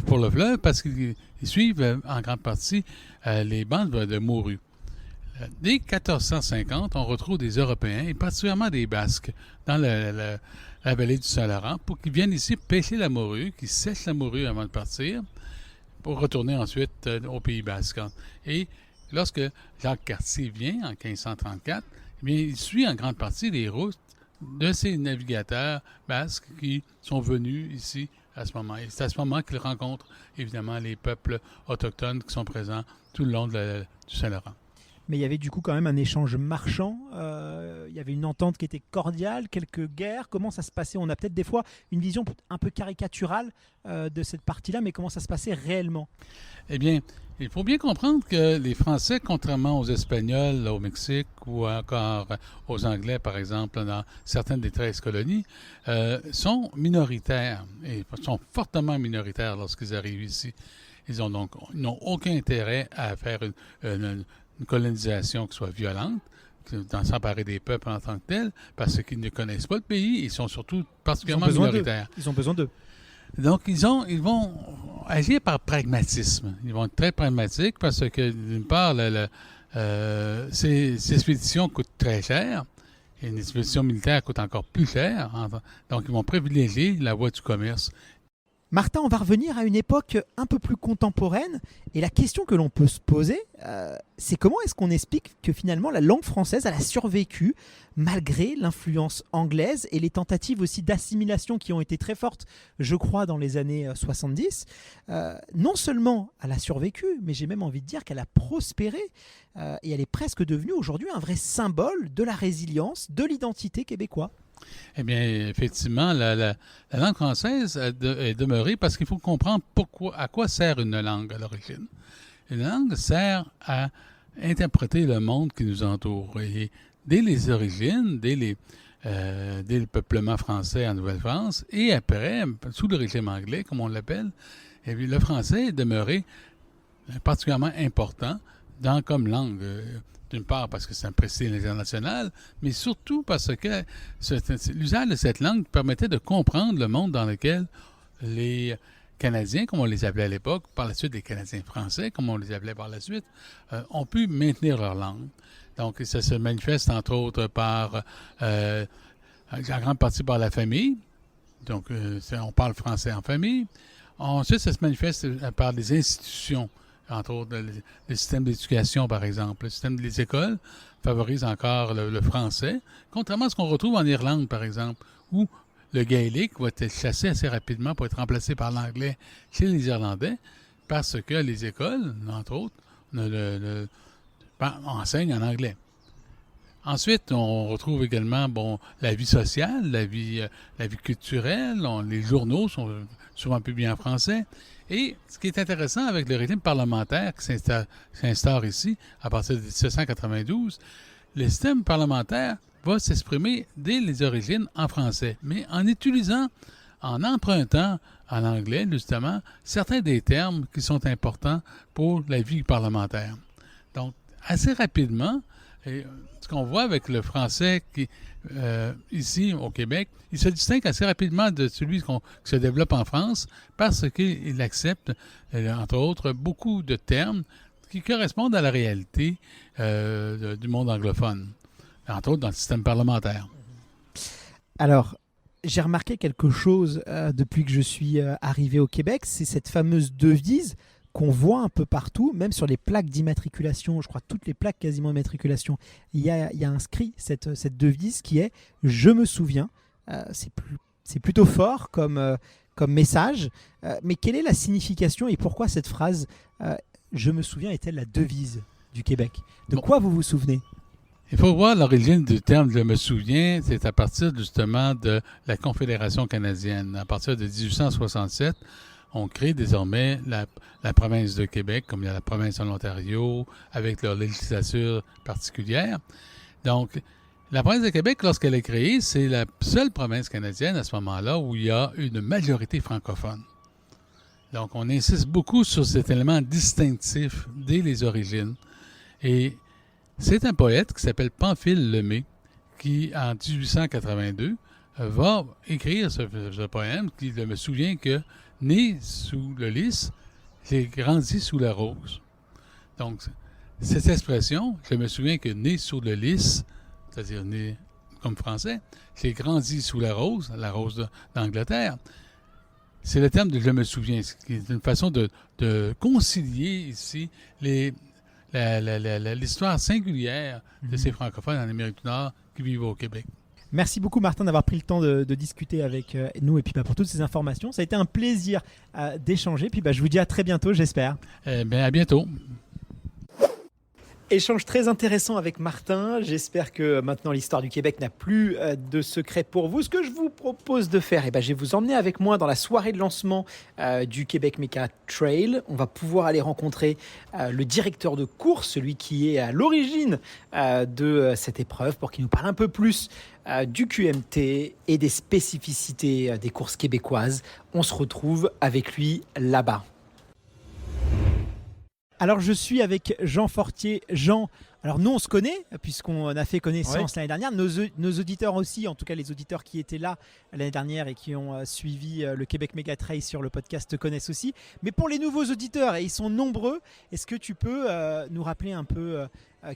pour le fleuve parce qu'ils suivent en grande partie les bandes de morues. Dès 1450, on retrouve des Européens, et particulièrement des Basques, dans la vallée du Saint-Laurent, pour qu'ils viennent ici pêcher la morue, qu'ils sèchent la morue avant de partir, pour retourner ensuite au Pays basque. Et lorsque Jacques Cartier vient en 1534, eh bien, il suit en grande partie les routes de ces navigateurs basques qui sont venus ici à ce moment. Et c'est à ce moment qu'il rencontre évidemment les peuples autochtones qui sont présents tout le long du Saint-Laurent. Mais il y avait du coup quand même un échange marchand, il y avait une entente qui était cordiale, quelques guerres. Comment ça se passait? On a peut-être des fois une vision un peu caricaturale de cette partie-là, mais comment ça se passait réellement? Eh bien, il faut bien comprendre que les Français, contrairement aux Espagnols au Mexique ou encore aux Anglais, par exemple, dans certaines des 13 colonies, sont minoritaires et sont fortement minoritaires lorsqu'ils arrivent ici. Ils n'ont aucun intérêt à faire une colonisation qui soit violente, d'en s'emparer des peuples en tant que tels, parce qu'ils ne connaissent pas le pays, ils sont surtout particulièrement minoritaires. Ils ont besoin d'eux. Donc, ils vont agir par pragmatisme. Ils vont être très pragmatiques parce que, d'une part, ces expéditions coûtent très cher, et une expédition militaire coûte encore plus cher. Donc, ils vont privilégier la voie du commerce. Martin, on va revenir à une époque un peu plus contemporaine. Et la question que l'on peut se poser, c'est comment est-ce qu'on explique que finalement la langue française elle a survécu malgré l'influence anglaise et les tentatives aussi d'assimilation qui ont été très fortes, je crois, dans les années 70. Non seulement elle a survécu, mais j'ai même envie de dire qu'elle a prospéré. Et elle est presque devenue aujourd'hui un vrai symbole de la résilience, de l'identité québécoise. Eh bien, effectivement, la langue française est demeurée parce qu'il faut comprendre à quoi sert une langue à l'origine. Une langue sert à interpréter le monde qui nous entoure. Et dès les origines, dès le peuplement français en Nouvelle-France, et après, sous le régime anglais, comme on l'appelle, eh bien, le français est demeuré particulièrement important comme langue. D'une part parce que c'est un prestige international, mais surtout parce que l'usage de cette langue permettait de comprendre le monde dans lequel les Canadiens, comme on les appelait à l'époque, par la suite les Canadiens français, comme on les appelait par la suite, ont pu maintenir leur langue. Donc, ça se manifeste entre autres par, en grande partie par la famille. Donc, on parle français en famille. Ensuite, ça se manifeste par des institutions. Entre autres, le système d'éducation, par exemple. Le système des écoles favorise encore le français, contrairement à ce qu'on retrouve en Irlande, par exemple, où le gaélique va être chassé assez rapidement pour être remplacé par l'anglais chez les Irlandais, parce que les écoles, entre autres, enseignent en anglais. Ensuite, on retrouve également la vie sociale, la vie culturelle. Les journaux sont souvent publiés en français. Et ce qui est intéressant avec le régime parlementaire qui s'instaure ici à partir de 1792, le système parlementaire va s'exprimer dès les origines en français, mais en empruntant en anglais, justement, certains des termes qui sont importants pour la vie parlementaire. Donc, assez rapidement, ce qu'on voit avec le français ici au Québec, il se distingue assez rapidement de celui qui se développe en France parce qu'il accepte, entre autres, beaucoup de termes qui correspondent à la réalité du monde anglophone, entre autres dans le système parlementaire. Alors, j'ai remarqué quelque chose depuis que je suis arrivé au Québec, c'est cette fameuse devise qu'on voit un peu partout, même sur les plaques d'immatriculation, je crois toutes les plaques quasiment d'immatriculation, il y a inscrit cette devise qui est « Je me souviens ». C'est plutôt fort comme message, mais quelle est la signification et pourquoi cette phrase « Je me souviens » est-elle la devise du Québec? De quoi vous vous souvenez? Il faut voir l'origine du terme « je me souviens », c'est à partir justement de la Confédération canadienne. À partir de 1867, on crée désormais la province de Québec, comme il y a la province de l'Ontario, avec leur législature particulière. Donc, la province de Québec, lorsqu'elle est créée, c'est la seule province canadienne à ce moment-là où il y a une majorité francophone. Donc, on insiste beaucoup sur cet élément distinctif dès les origines. Et c'est un poète qui s'appelle Pamphile Lemay qui, en 1882, va écrire ce poème qui me souvient que né sous le lys, j'ai grandi sous la rose. Donc, cette expression, je me souviens que né sous le lys, c'est-à-dire né comme français, j'ai grandi sous la rose d'Angleterre, c'est le terme de « je me souviens », ce qui est une façon de concilier ici l'histoire singulière de ces francophones en Amérique du Nord qui vivent au Québec. Merci beaucoup Martin d'avoir pris le temps de discuter avec nous et puis pour toutes ces informations. Ça a été un plaisir d'échanger. Puis je vous dis à très bientôt, j'espère. À bientôt. Échange très intéressant avec Martin. J'espère que maintenant l'histoire du Québec n'a plus de secret pour vous. Ce que je vous propose de faire, je vais vous emmener avec moi dans la soirée de lancement du Québec Méga Trail. On va pouvoir aller rencontrer le directeur de course, celui qui est à l'origine de cette épreuve, pour qu'il nous parle un peu plus du QMT et des spécificités des courses québécoises. On se retrouve avec lui là-bas. Alors, je suis avec Jean Fortier. Jean, alors nous, on se connaît, puisqu'on a fait connaissance l'année dernière. Nos auditeurs aussi, en tout cas les auditeurs qui étaient là l'année dernière et qui ont suivi le Québec Méga Trail sur le podcast te connaissent aussi. Mais pour les nouveaux auditeurs, et ils sont nombreux, est-ce que tu peux nous rappeler un peu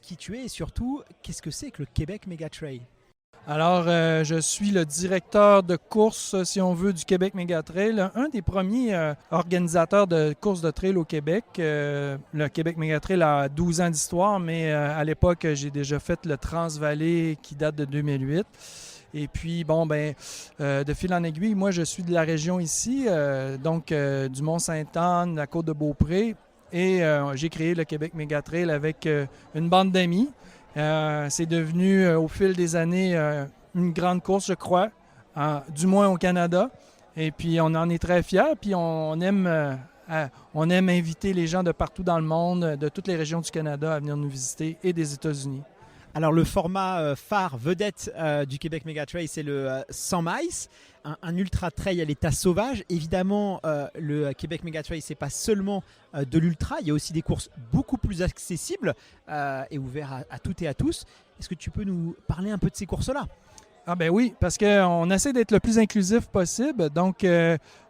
qui tu es et surtout, qu'est-ce que c'est que le Québec Méga Trail? Alors, je suis le directeur de course, si on veut, du Québec Méga Trail, un des premiers organisateurs de courses de trail au Québec. Le Québec Méga Trail a 12 ans d'histoire, mais à l'époque, j'ai déjà fait le Transvallée qui date de 2008. Et puis, de fil en aiguille, moi, je suis de la région ici, donc du Mont-Sainte-Anne, la Côte-de-Beaupré, et j'ai créé le Québec Méga Trail avec une bande d'amis. C'est devenu au fil des années une grande course, je crois, du moins au Canada. Et puis on en est très fiers. Puis on aime inviter les gens de partout dans le monde, de toutes les régions du Canada à venir nous visiter et des États-Unis. Alors le format phare vedette du Québec Méga Trail, c'est le 100 miles, un ultra trail à l'état sauvage. Évidemment, le Québec Méga Trail, c'est pas seulement de l'ultra, il y a aussi des courses beaucoup plus accessibles et ouvertes à toutes et à tous. Est-ce que tu peux nous parler un peu de ces courses-là? Ah ben oui, parce qu'on essaie d'être le plus inclusif possible. Donc,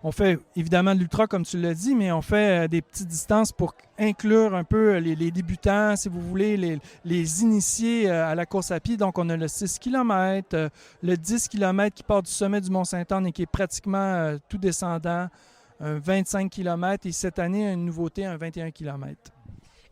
on fait évidemment de l'ultra, comme tu l'as dit, mais on fait des petites distances pour inclure un peu les débutants, si vous voulez, les initiés à la course à pied. Donc, on a le 6 km, le 10 km qui part du sommet du Mont-Sainte-Anne et qui est pratiquement tout descendant, un 25 km. Et cette année, une nouveauté, un 21 km.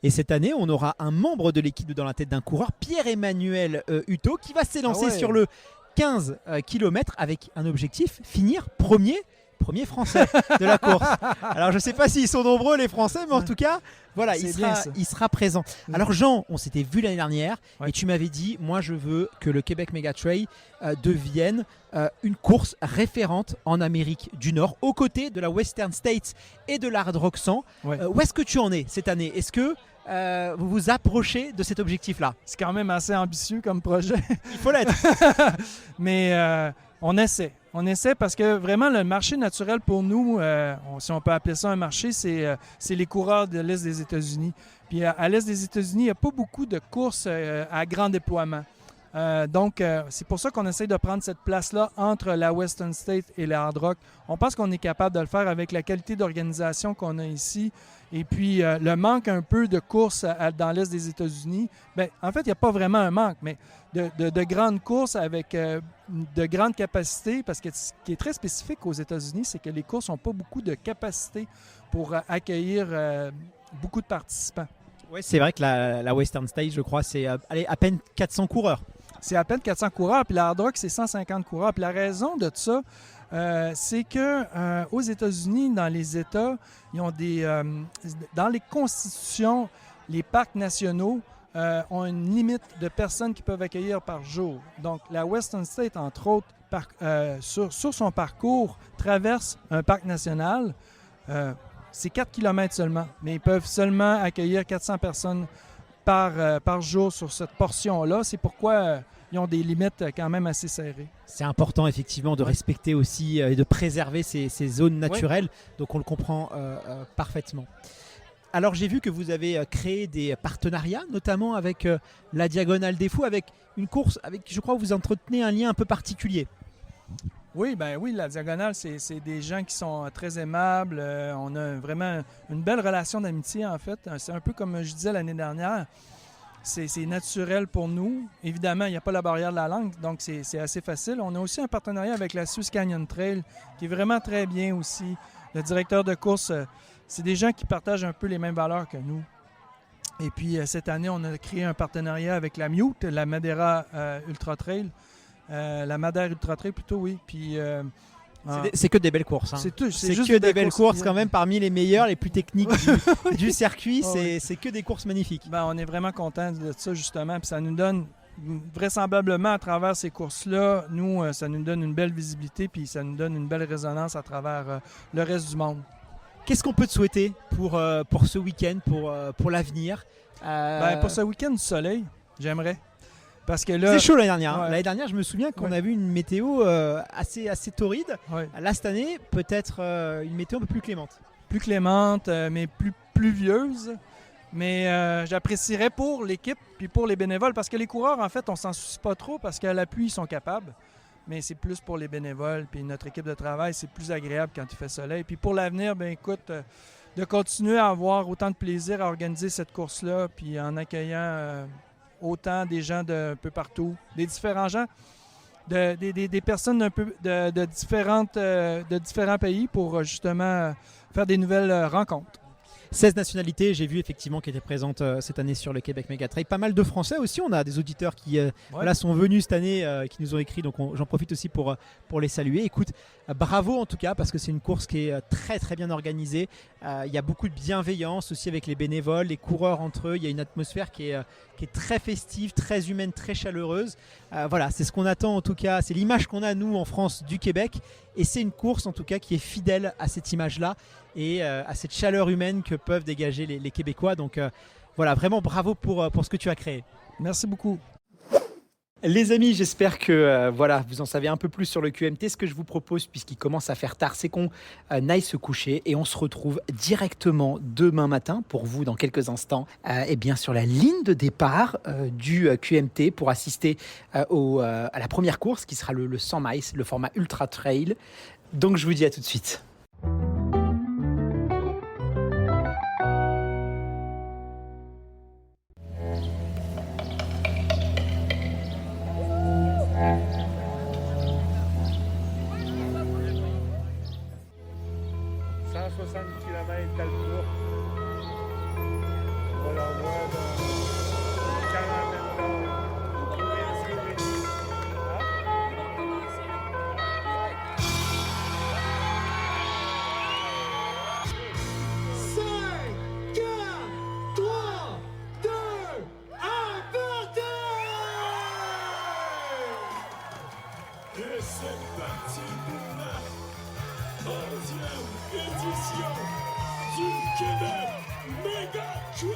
Et cette année, on aura un membre de l'équipe de Dans la tête d'un coureur, Pierre-Emmanuel Hutto, qui va s'élancer sur le 15 km avec un objectif, finir premier premiers Français de la course. Alors je ne sais pas s'ils sont nombreux les Français, mais en tout cas, voilà, C'est bien ça. il sera présent. Alors Jean, on s'était vu l'année dernière Ouais. et tu m'avais dit, moi je veux que le Québec Mega Trail devienne une course référente en Amérique du Nord, aux côtés de la Western States et de l'Hard Rock 100. Ouais. Où est-ce que tu en es cette année? Est-ce que vous vous approchez de cet objectif-là? C'est quand même assez ambitieux comme projet. Il faut l'être. Mais on essaie. On essaie parce que vraiment, le marché naturel pour nous, si on peut appeler ça un marché, c'est les coureurs de l'Est des États-Unis. Puis à l'Est des États-Unis, il n'y a pas beaucoup de courses à grand déploiement. Donc, c'est pour ça qu'on essaie de prendre cette place-là entre la Western State et la Hard Rock. On pense qu'on est capable de le faire avec la qualité d'organisation qu'on a ici. Et puis, le manque un peu de courses dans l'Est des États-Unis, bien, en fait, il n'y a pas vraiment un manque, mais de grandes courses avec de grandes capacités, parce que ce qui est très spécifique aux États-Unis, c'est que les courses n'ont pas beaucoup de capacité pour accueillir beaucoup de participants. Oui, c'est vrai que la Western State, je crois, c'est à peine 400 coureurs. C'est à peine 400 coureurs, puis la Hard Rock, c'est 150 coureurs. Puis la raison de ça, c'est que aux États-Unis, dans les États, ils ont dans les constitutions, les parcs nationaux ont une limite de personnes qu'ils peuvent accueillir par jour. Donc, la Western State, entre autres, sur son parcours, traverse un parc national. C'est 4 km seulement, mais ils peuvent seulement accueillir 400 personnes par jour sur cette portion-là. C'est pourquoi ils ont des limites quand même assez serrées. C'est important effectivement de respecter aussi et de préserver ces zones naturelles, donc on le comprend parfaitement. Alors j'ai vu que vous avez créé des partenariats, notamment avec la Diagonale des Fous, avec une course avec qui je crois vous entretenez un lien un peu particulier. Oui, la Diagonale, c'est des gens qui sont très aimables. On a vraiment une belle relation d'amitié, en fait. C'est un peu comme je disais l'année dernière. C'est naturel pour nous. Évidemment, il n'y a pas la barrière de la langue, donc c'est assez facile. On a aussi un partenariat avec la Swiss Canyon Trail, qui est vraiment très bien aussi. Le directeur de course, c'est des gens qui partagent un peu les mêmes valeurs que nous. Et puis, cette année, on a créé un partenariat avec la Mute, la Madeira Ultra Trail. La Madère Ultra Trail plutôt, oui. Puis, c'est que des belles courses. Hein. C'est juste que des belles courses quand même, parmi les meilleures, les plus techniques du circuit. C'est que des courses magnifiques. Ben, on est vraiment contents de ça justement. Puis ça nous donne vraisemblablement à travers ces courses-là, ça nous donne une belle visibilité puis ça nous donne une belle résonance à travers le reste du monde. Qu'est-ce qu'on peut te souhaiter pour ce week-end, pour l'avenir? Pour ce week-end du soleil, j'aimerais. Parce que là, c'est chaud l'année dernière. Ouais. L'année dernière, je me souviens qu'on a vu une météo assez torride. Ouais. Là, cette année, peut-être une météo un peu plus clémente. Plus clémente, mais plus pluvieuse. Mais j'apprécierais pour l'équipe puis pour les bénévoles. Parce que les coureurs, en fait, on s'en soucie pas trop parce qu'à l'appui, ils sont capables. Mais c'est plus pour les bénévoles. Puis notre équipe de travail, c'est plus agréable quand il fait soleil. Puis pour l'avenir, écoute, de continuer à avoir autant de plaisir à organiser cette course-là, puis en accueillant autant des gens d'un peu partout, des différents gens, des personnes de différents pays pour justement faire des nouvelles rencontres. 16 nationalités, j'ai vu effectivement qui étaient présentes cette année sur le Québec Mega Trail. Pas mal de Français aussi, on a des auditeurs qui sont venus cette année, qui nous ont écrit, donc j'en profite aussi pour les saluer. Écoute, bravo en tout cas, parce que c'est une course qui est très très bien organisée. Il y a beaucoup de bienveillance aussi avec les bénévoles, les coureurs entre eux. Il y a une atmosphère qui est très festive, très humaine, très chaleureuse. Voilà, c'est ce qu'on attend en tout cas, c'est l'image qu'on a nous en France du Québec. Et c'est une course en tout cas qui est fidèle à cette image-là et à cette chaleur humaine que peuvent dégager les Québécois. Donc voilà, vraiment bravo pour ce que tu as créé. Merci beaucoup. Les amis, j'espère que vous en savez un peu plus sur le QMT. Ce que je vous propose, puisqu'il commence à faire tard, c'est qu'on aille se coucher et on se retrouve directement demain matin pour vous dans quelques instants sur la ligne de départ du QMT pour assister à la première course qui sera le 100 miles, le format Ultra Trail. Donc je vous dis à tout de suite. du Québec Méga Trail.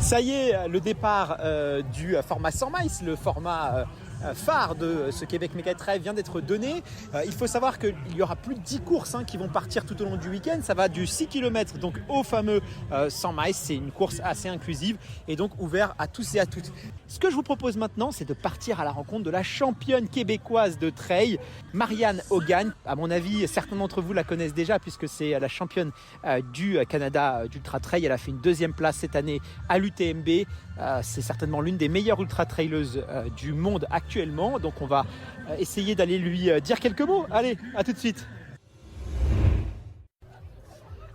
Ça y est, le départ du format 100 miles, le format phare de ce Québec Méga Trail vient d'être donné. Il faut savoir qu'il y aura plus de 10 courses qui vont partir tout au long du week-end. Ça va du 6 km donc au fameux 100 miles. C'est une course assez inclusive et donc ouverte à tous et à toutes. Ce que je vous propose maintenant, c'est de partir à la rencontre de la championne québécoise de trail, Marianne Hogan. À mon avis, certains d'entre vous la connaissent déjà puisque c'est la championne du Canada d'Ultra Trail. Elle a fait une 2e place cette année à l'UTMB. C'est certainement l'une des meilleures ultra-traileuses du monde actuellement. Donc on va essayer d'aller lui dire quelques mots. Allez, à tout de suite.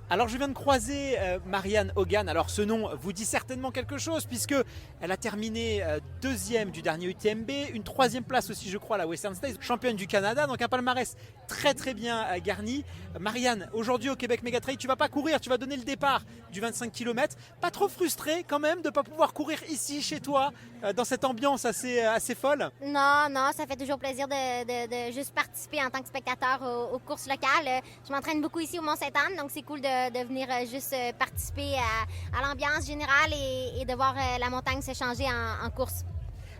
Alors je viens de croiser Marianne Hogan. Alors ce nom vous dit certainement quelque chose puisque elle a terminé 2e du dernier UTMB, une 3e place aussi je crois à la Western States, championne du Canada, donc un palmarès très bien garni. Marianne, aujourd'hui au Québec Méga Trail, tu vas pas courir, tu vas donner le départ du 25 km. Pas trop frustrée quand même de ne pas pouvoir courir ici chez toi dans cette ambiance assez folle? Non, ça fait toujours plaisir de juste participer en tant que spectateur aux courses locales. Je m'entraîne beaucoup ici au Mont-Sainte-Anne, donc c'est cool de venir juste participer à l'ambiance générale et de voir la montagne se changer en course.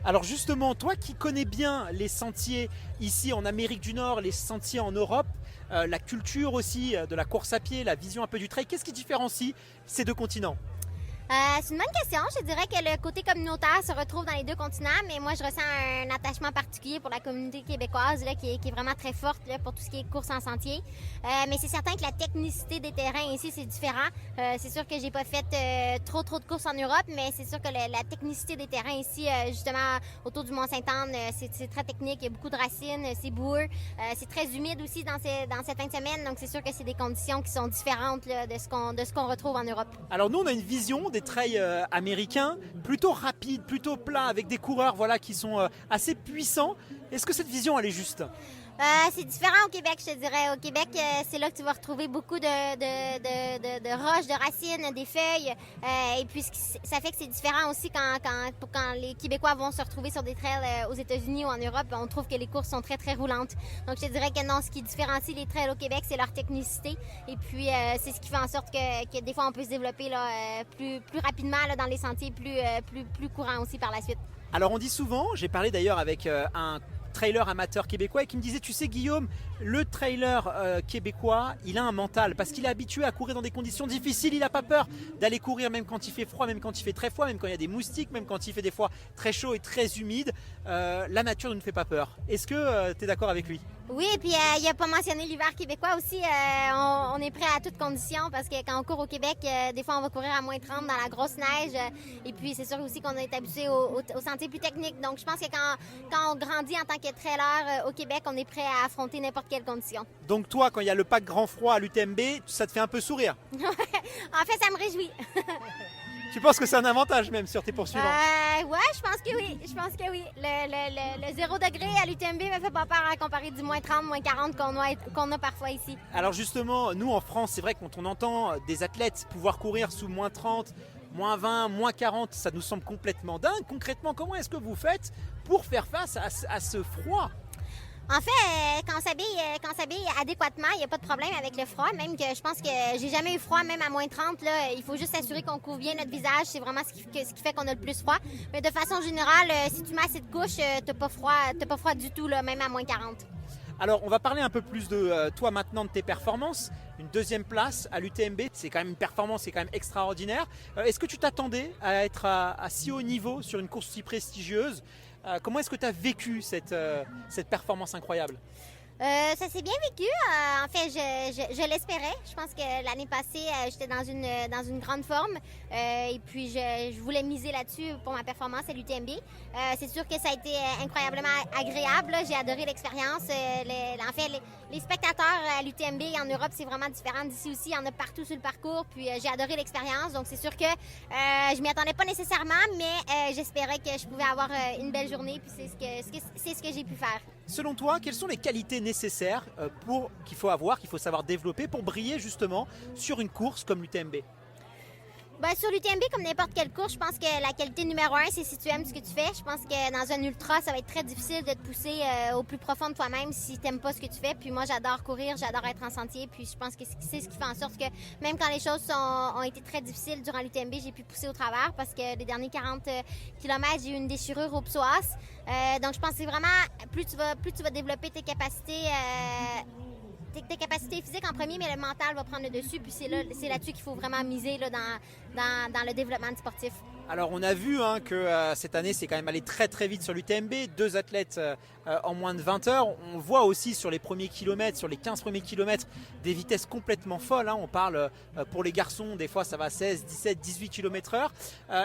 Alors justement, toi qui connais bien les sentiers ici en Amérique du Nord, les sentiers en Europe, la culture aussi de la course à pied, la vision un peu du trail, qu'est-ce qui différencie ces deux continents? C'est une bonne question. Je dirais que le côté communautaire se retrouve dans les deux continents, mais moi, je ressens un attachement particulier pour la communauté québécoise là, qui est vraiment très forte là, pour tout ce qui est course en sentier. Mais c'est certain que la technicité des terrains ici, c'est différent. C'est sûr que j'ai pas fait trop de courses en Europe, mais c'est sûr que la technicité des terrains ici, justement, autour du Mont-Sainte-Anne, c'est très technique. Il y a beaucoup de racines, c'est boueux. C'est très humide aussi dans cette fin de semaine, donc c'est sûr que c'est des conditions qui sont différentes là, de ce qu'on retrouve en Europe. Alors nous, on a une vision des trails américains plutôt rapides, plutôt plats, avec des coureurs qui sont assez puissants. Est-ce que cette vision, elle est juste? C'est différent au Québec, je te dirais. Au Québec, c'est là que tu vas retrouver beaucoup de roches, de racines, des feuilles. Et puis, ça fait que c'est différent aussi quand les Québécois vont se retrouver sur des trails aux États-Unis ou en Europe. On trouve que les courses sont très roulantes. Donc, je te dirais que non, ce qui différencie les trails au Québec, c'est leur technicité. Et puis, c'est ce qui fait en sorte que des fois, on peut se développer là, plus rapidement là, dans les sentiers, plus courants aussi par la suite. Alors, on dit souvent, j'ai parlé d'ailleurs avec un trailer amateur québécois et qui me disait, tu sais Guillaume, le trailer québécois, il a un mental parce qu'il est habitué à courir dans des conditions difficiles, il n'a pas peur d'aller courir même quand il fait froid, même quand il fait très froid, même quand il y a des moustiques, même quand il fait des fois très chaud et très humide. La nature ne nous fait pas peur. Est-ce que tu es d'accord avec lui? Oui, et puis il n'a pas mentionné l'hiver québécois aussi. On est prêt à toutes conditions parce que quand on court au Québec, des fois on va courir à moins 30 dans la grosse neige. Et puis c'est sûr aussi qu'on est habitué aux sentiers plus techniques. Donc je pense que quand on grandit en tant que trailer au Québec, on est prêt à affronter n'importe quelle condition. Donc toi, quand il y a le pack grand froid à l'UTMB, ça te fait un peu sourire? En fait, ça me réjouit. Tu penses que c'est un avantage même sur tes poursuivants? Ouais, je pense que oui. Le 0 degré à l'UTMB me fait pas peur à comparer du moins 30, moins 40 qu'on a parfois ici. Alors justement, nous en France, c'est vrai que quand on entend des athlètes pouvoir courir sous moins 30, moins 20, moins 40, ça nous semble complètement dingue. Concrètement, comment est-ce que vous faites pour faire face à ce froid? En fait, quand on s'habille adéquatement, il n'y a pas de problème avec le froid. Même que je pense que j'ai jamais eu froid, même à moins 30. Là, il faut juste s'assurer qu'on couvre bien notre visage. C'est vraiment ce qui fait qu'on a le plus froid. Mais de façon générale, si tu mets assez de couches, t'as pas froid du tout, là, même à moins 40. Alors, on va parler un peu plus de toi maintenant, de tes performances. Une 2e place à l'UTMB, c'est quand même une performance, c'est quand même extraordinaire. Est-ce que tu t'attendais à être à si haut niveau sur une course si prestigieuse? Comment est-ce que tu as vécu cette performance incroyable? Ça s'est bien vécu. En fait, je l'espérais. Je pense que l'année passée, j'étais dans une grande forme. Et puis, je voulais miser là-dessus pour ma performance à l'UTMB. C'est sûr que ça a été incroyablement agréable. J'ai adoré l'expérience. En fait, les spectateurs à l'UTMB et en Europe, c'est vraiment différent d'ici aussi. Il y en a partout sur le parcours. Puis, j'ai adoré l'expérience. Donc, c'est sûr que je m'y attendais pas nécessairement, mais j'espérais que je pouvais avoir une belle journée. Puis, c'est ce que j'ai pu faire. Selon toi, quelles sont les qualités nécessaires qu'il faut savoir développer pour briller justement sur une course comme l'UTMB? Ben, sur l'UTMB, comme n'importe quelle course, je pense que la qualité numéro 1, c'est si tu aimes ce que tu fais. Je pense que dans un ultra, ça va être très difficile de te pousser au plus profond de toi-même si tu n'aimes pas ce que tu fais. Puis moi, j'adore courir, j'adore être en sentier. Puis je pense que c'est ce qui fait en sorte que même quand les choses ont été très difficiles durant l'UTMB, j'ai pu pousser au travers parce que les derniers 40 km, j'ai eu une déchirure au psoas. Donc je pense que c'est vraiment, plus tu vas développer tes capacités physiques en premier, mais le mental va prendre le dessus. Puis c'est là-dessus qu'il faut vraiment miser là, dans le développement sportif. Alors on a vu que cette année c'est quand même allé très très vite sur l'UTMB, 2 athlètes en moins de 20 heures. On voit aussi sur les premiers kilomètres, sur les 15 premiers kilomètres, des vitesses complètement folles. On parle pour les garçons, des fois ça va à 16, 17, 18 km/h.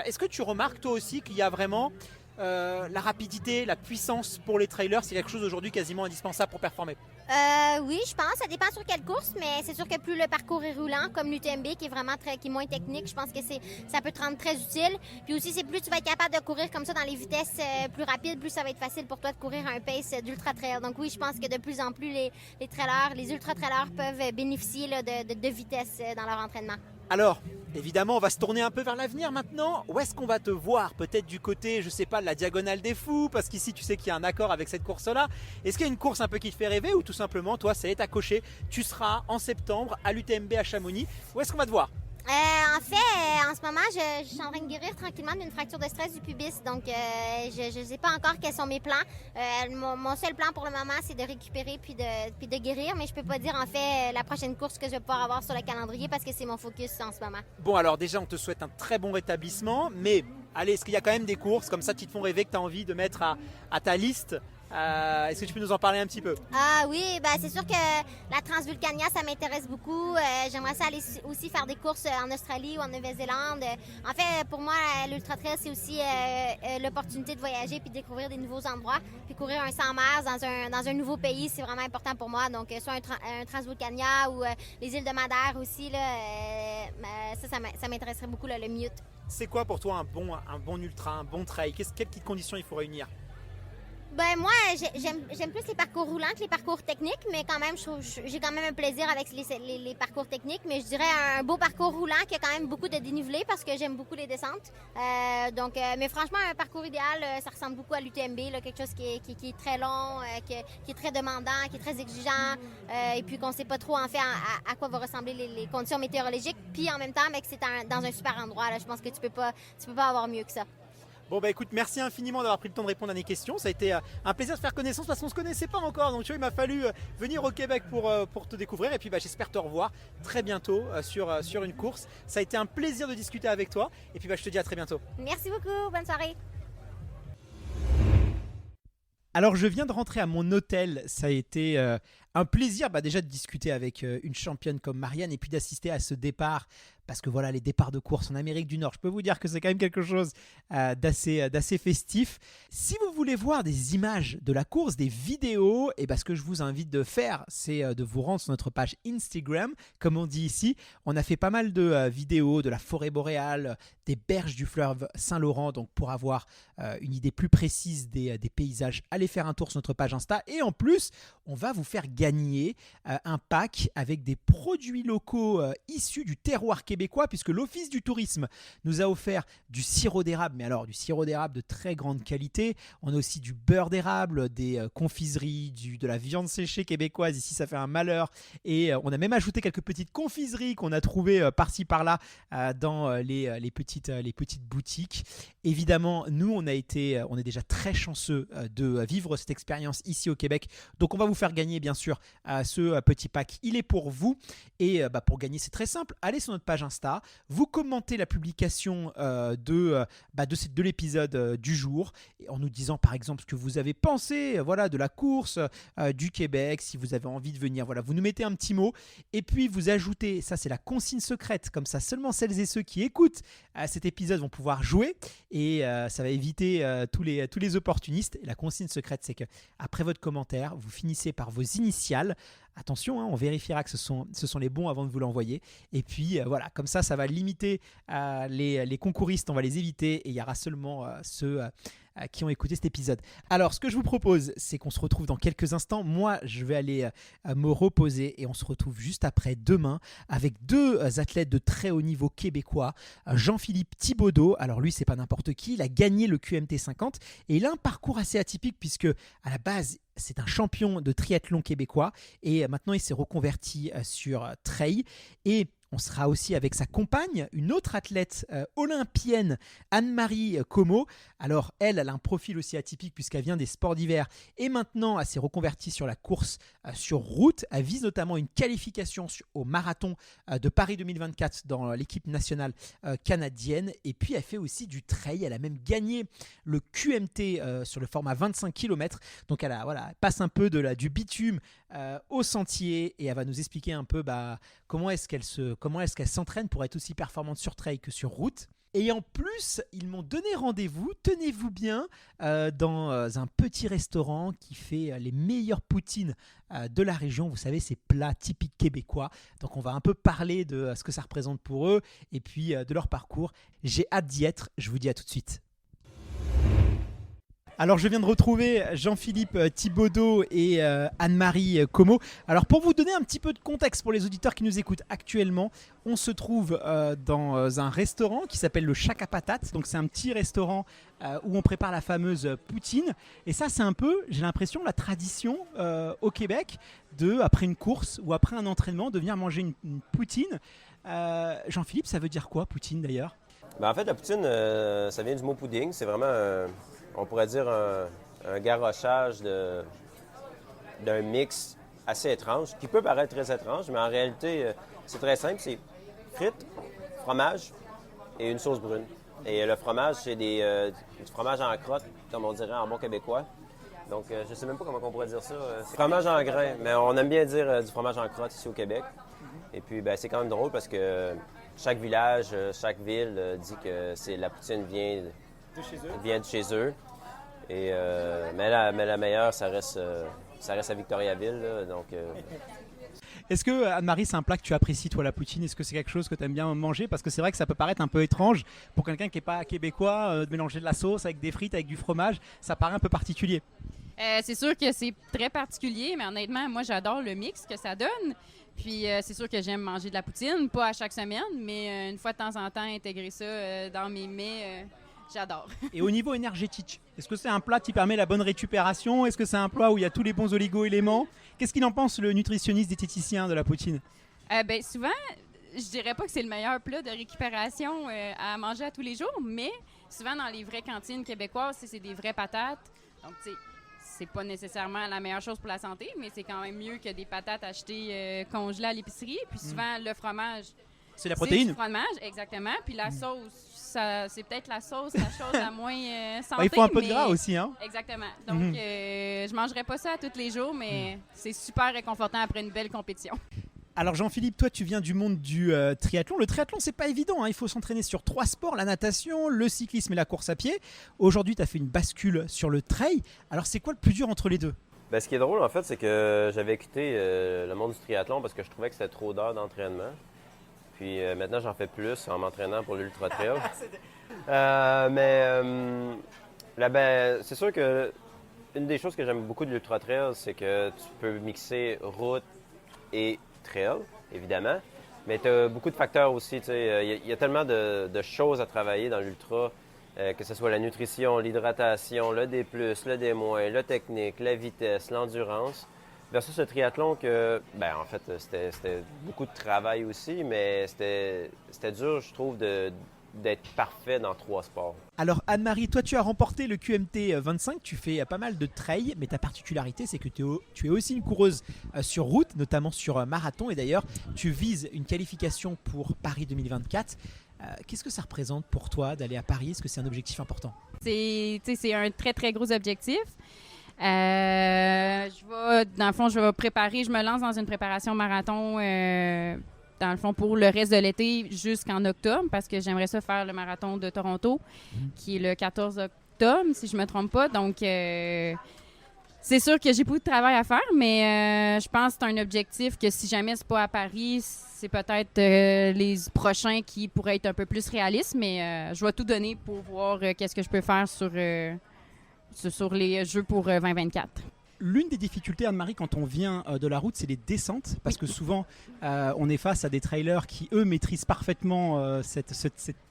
Est-ce que tu remarques toi aussi qu'il y a vraiment la rapidité, la puissance pour les trailers, c'est quelque chose aujourd'hui quasiment indispensable pour performer? Oui, je pense. Ça dépend sur quelle course, mais c'est sûr que plus le parcours est roulant, comme l'UTMB, qui est moins technique, je pense que ça peut te rendre très utile. Puis aussi, c'est plus tu vas être capable de courir comme ça dans les vitesses plus rapides, plus ça va être facile pour toi de courir à un pace d'ultra trail. Donc oui, je pense que de plus en plus, les trailers, les ultra trailers peuvent bénéficier là, de vitesse dans leur entraînement. Alors, évidemment, on va se tourner un peu vers l'avenir maintenant. Où est-ce qu'on va te voir? Peut-être du côté, je sais pas, de la Diagonale des Fous, parce qu'ici, tu sais qu'il y a un accord avec cette course-là. Est-ce qu'il y a une course un peu qui te fait rêver ou tout simplement, toi, ça y est, t'as coché, tu seras en septembre à l'UTMB à Chamonix? Où est-ce qu'on va te voir? En fait, en ce moment, je suis en train de guérir tranquillement d'une fracture de stress du pubis. Donc, je ne sais pas encore quels sont mes plans. Mon seul plan pour le moment, c'est de récupérer puis de guérir. Mais je peux pas dire, en fait, la prochaine course que je vais pouvoir avoir sur le calendrier parce que c'est mon focus en ce moment. Bon, alors déjà, on te souhaite un très bon rétablissement. Mais, allez, est-ce qu'il y a quand même des courses comme ça qui te font rêver, que tu as envie de mettre à ta liste? Est-ce que tu peux nous en parler un petit peu? Ah oui, c'est sûr que la Transvulcania, ça m'intéresse beaucoup. J'aimerais ça aller aussi faire des courses en Australie ou en Nouvelle-Zélande. En fait, pour moi, l'Ultra Trail, c'est aussi l'opportunité de voyager puis de découvrir des nouveaux endroits. Puis courir un 100 miles dans un nouveau pays, c'est vraiment important pour moi. Donc, soit un Transvulcania ou les îles de Madère aussi, là, ça m'intéresserait beaucoup, là, le Mute. C'est quoi pour toi un bon ultra, un bon trail? Quelles petites conditions il faut réunir? Moi, j'aime plus les parcours roulants que les parcours techniques, mais quand même, j'ai quand même un plaisir avec les parcours techniques. Mais je dirais un beau parcours roulant qui a quand même beaucoup de dénivelé parce que j'aime beaucoup les descentes. Mais franchement, un parcours idéal, ça ressemble beaucoup à l'UTMB, là, quelque chose qui est très long, qui est très demandant, qui est très exigeant, et puis qu'on ne sait pas trop en fait à quoi vont ressembler les conditions météorologiques. Puis en même temps, que c'est dans un super endroit. Là, je pense que tu peux pas avoir mieux que ça. Bon écoute, merci infiniment d'avoir pris le temps de répondre à mes questions. Ça a été un plaisir de faire connaissance parce qu'on ne se connaissait pas encore. Donc tu vois, il m'a fallu venir au Québec pour te découvrir. Et puis j'espère te revoir très bientôt sur une course. Ça a été un plaisir de discuter avec toi. Et puis je te dis à très bientôt. Merci beaucoup, bonne soirée. Alors je viens de rentrer à mon hôtel. Ça a été un plaisir déjà de discuter avec une championne comme Marianne et puis d'assister à ce départ. Parce que voilà, les départs de course en Amérique du Nord, je peux vous dire que c'est quand même quelque chose d'assez festif. Si vous voulez voir des images de la course, des vidéos, et ce que je vous invite de faire, c'est de vous rendre sur notre page Instagram. Comme on dit ici, on a fait pas mal de vidéos de la forêt boréale, des berges du fleuve Saint-Laurent. Donc pour avoir une idée plus précise des paysages, allez faire un tour sur notre page Insta. Et en plus, on va vous faire gagner un pack avec des produits locaux issus du terroir québécois, puisque l'Office du tourisme nous a offert du sirop d'érable, mais alors du sirop d'érable de très grande qualité. On a aussi du beurre d'érable, des confiseries, de la viande séchée québécoise. Ici, ça fait un malheur. Et on a même ajouté quelques petites confiseries qu'on a trouvées par-ci par-là dans les petites boutiques. Évidemment, nous, on est déjà très chanceux de vivre cette expérience ici au Québec. Donc, on va vous faire gagner, bien sûr, ce petit pack. Il est pour vous. Et pour gagner, c'est très simple. Allez sur notre page Insta, vous commentez la publication de l'épisode du jour en nous disant par exemple ce que vous avez pensé de la course du Québec, si vous avez envie de venir, vous nous mettez un petit mot et puis vous ajoutez, ça c'est la consigne secrète, comme ça seulement celles et ceux qui écoutent cet épisode vont pouvoir jouer et ça va éviter tous les opportunistes. Et la consigne secrète, c'est que après votre commentaire, vous finissez par vos initiales. Attention, on vérifiera que ce sont les bons avant de vous l'envoyer. Et puis comme ça va limiter les concouristes, on va les éviter et il y aura seulement ceux qui ont écouté cet épisode. Alors, ce que je vous propose, c'est qu'on se retrouve dans quelques instants. Moi, je vais aller me reposer et on se retrouve juste après demain avec deux athlètes de très haut niveau québécois. Jean-Philippe Thibaudot, alors lui, c'est pas n'importe qui, il a gagné le QMT 50 et il a un parcours assez atypique puisque à la base, c'est un champion de triathlon québécois et maintenant il s'est reconverti sur trail. Et on sera aussi avec sa compagne, une autre athlète olympienne, Anne-Marie Como. Alors elle a un profil aussi atypique puisqu'elle vient des sports d'hiver et maintenant elle s'est reconvertie sur la course sur route. Elle vise notamment une qualification au marathon de Paris 2024 dans l'équipe nationale canadienne. Et puis elle fait aussi du trail. Elle a même gagné le QMT sur le format 25 km. Donc elle passe un peu du bitume au sentier et elle va nous expliquer un peu comment est-ce qu'elle s'entraîne pour être aussi performante sur trail que sur route. Et en plus, ils m'ont donné rendez-vous, tenez-vous bien, dans un petit restaurant qui fait les meilleures poutines de la région. Vous savez, ces plats typiques québécois. Donc on va un peu parler de ce que ça représente pour eux et puis de leur parcours. J'ai hâte d'y être, je vous dis à tout de suite. Alors je viens de retrouver Jean-Philippe Thibaudot et Anne-Marie Como. Alors pour vous donner un petit peu de contexte pour les auditeurs qui nous écoutent actuellement, on se trouve dans un restaurant qui s'appelle le Shack à Patates. Donc c'est un petit restaurant où on prépare la fameuse poutine. Et ça c'est un peu, j'ai l'impression, la tradition au Québec après une course ou après un entraînement de venir manger une poutine. Jean-Philippe, ça veut dire quoi poutine d'ailleurs ? En fait la poutine, ça vient du mot pudding. C'est vraiment... on pourrait dire un garrochage d'un mix assez étrange, qui peut paraître très étrange, mais en réalité, c'est très simple. C'est frites, fromage et une sauce brune. Et le fromage, c'est du fromage en crotte, comme on dirait en bon québécois. Donc, je ne sais même pas comment on pourrait dire ça. C'est fromage en grains, mais on aime bien dire du fromage en crotte ici au Québec. Et puis, c'est quand même drôle parce que chaque village, chaque ville dit que la poutine vient de chez eux. Et, mais la meilleure, ça reste à Victoriaville. Là, donc, Est-ce que, Anne-Marie, c'est un plat que tu apprécies, toi, la poutine ? Est-ce que c'est quelque chose que tu aimes bien manger ? Parce que c'est vrai que ça peut paraître un peu étrange pour quelqu'un qui n'est pas québécois, de mélanger de la sauce avec des frites, avec du fromage. Ça paraît un peu particulier. C'est sûr que c'est très particulier, mais honnêtement, moi, j'adore le mix que ça donne. Puis c'est sûr que j'aime manger de la poutine, pas à chaque semaine, mais une fois de temps en temps, intégrer ça dans mes mets, j'adore. Et au niveau énergétique, est-ce que c'est un plat qui permet la bonne récupération ? Est-ce que c'est un plat où il y a tous les bons oligo-éléments ? Qu'est-ce qu'il en pense, le nutritionniste diététicien de la poutine ? Souvent, je dirais pas que c'est le meilleur plat de récupération à manger à tous les jours, mais souvent dans les vraies cantines québécoises, c'est des vraies patates. Donc, tu sais, c'est pas nécessairement la meilleure chose pour la santé, mais c'est quand même mieux que des patates achetées congelées à l'épicerie. Puis souvent, le fromage... C'est la protéine. C'est du fromage, exactement. Puis la sauce, c'est peut-être la chose la moins santé. Il faut un peu de gras aussi, hein? Exactement. Donc, je mangerai pas ça tous les jours, mais c'est super réconfortant après une belle compétition. Alors Jean-Philippe, toi tu viens du monde du triathlon. Le triathlon c'est pas évident, hein. Il faut s'entraîner sur 3 sports, la natation, le cyclisme et la course à pied. Aujourd'hui tu as fait une bascule sur le trail. Alors c'est quoi le plus dur entre les deux ? ce qui est drôle en fait, c'est que j'avais quitté le monde du triathlon parce que je trouvais que c'était trop d'heures d'entraînement. Puis maintenant j'en fais plus en m'entraînant pour l'ultra trail. C'est sûr que une des choses que j'aime beaucoup de l'ultra trail, c'est que tu peux mixer route et trail, évidemment, mais tu as beaucoup de facteurs aussi. Il y a tellement de choses à travailler dans l'ultra, que ce soit la nutrition, l'hydratation, le D+, le D-, la technique, la vitesse, l'endurance, versus le triathlon que, en fait, c'était beaucoup de travail aussi, mais c'était dur, je trouve, d'être parfait dans 3 sports. Alors Anne-Marie, toi tu as remporté le QMT 25, tu fais pas mal de trail, mais ta particularité c'est que tu es aussi une coureuse sur route, notamment sur marathon, et d'ailleurs tu vises une qualification pour Paris 2024. Qu'est-ce que ça représente pour toi d'aller à Paris ? Est-ce que c'est un objectif important ? C'est un très très gros objectif. Je vais préparer, je me lance dans une préparation marathon dans le fond, pour le reste de l'été jusqu'en octobre, parce que j'aimerais ça faire le marathon de Toronto, qui est le 14 octobre, si je ne me trompe pas. Donc, c'est sûr que j'ai beaucoup de travail à faire, mais je pense que c'est un objectif que si jamais c'est pas à Paris, c'est peut-être les prochains qui pourraient être un peu plus réalistes, mais je vais tout donner pour voir qu'est-ce que je peux faire sur sur les Jeux pour 2024. L'une des difficultés, Anne-Marie, quand on vient de la route, c'est les descentes, parce que souvent, on est face à des trailers qui, eux, maîtrisent parfaitement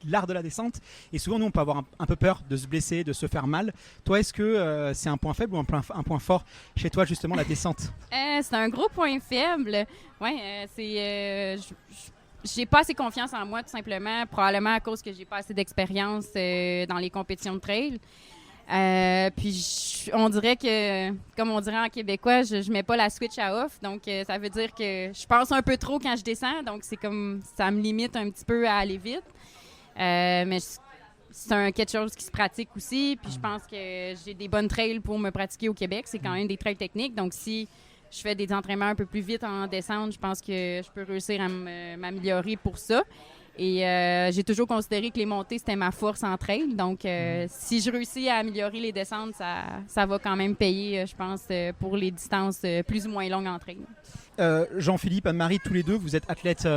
l'art de la descente, et souvent, nous, on peut avoir un peu peur de se blesser, de se faire mal. Toi, est-ce que c'est un point faible ou un point fort chez toi, justement, la descente? C'est un gros point faible. Ouais, j'ai pas assez confiance en moi, tout simplement, probablement à cause que j'ai pas assez d'expérience dans les compétitions de trail. Puis on dirait que, comme on dirait en québécois, je mets pas la switch à off, donc ça veut dire que je pense un peu trop quand je descends, donc c'est comme ça me limite un petit peu à aller vite. Mais c'est quelque chose qui se pratique aussi, puis je pense que j'ai des bonnes trails pour me pratiquer au Québec, c'est quand même des trails techniques, donc si je fais des entraînements un peu plus vite en descente, je pense que je peux réussir à m'améliorer pour ça. Et j'ai toujours considéré que les montées, c'était ma force en trail. Donc, si je réussis à améliorer les descentes, ça va quand même payer, je pense, pour les distances plus ou moins longues en trail. Jean-Philippe, Anne-Marie, tous les deux, vous êtes athlètes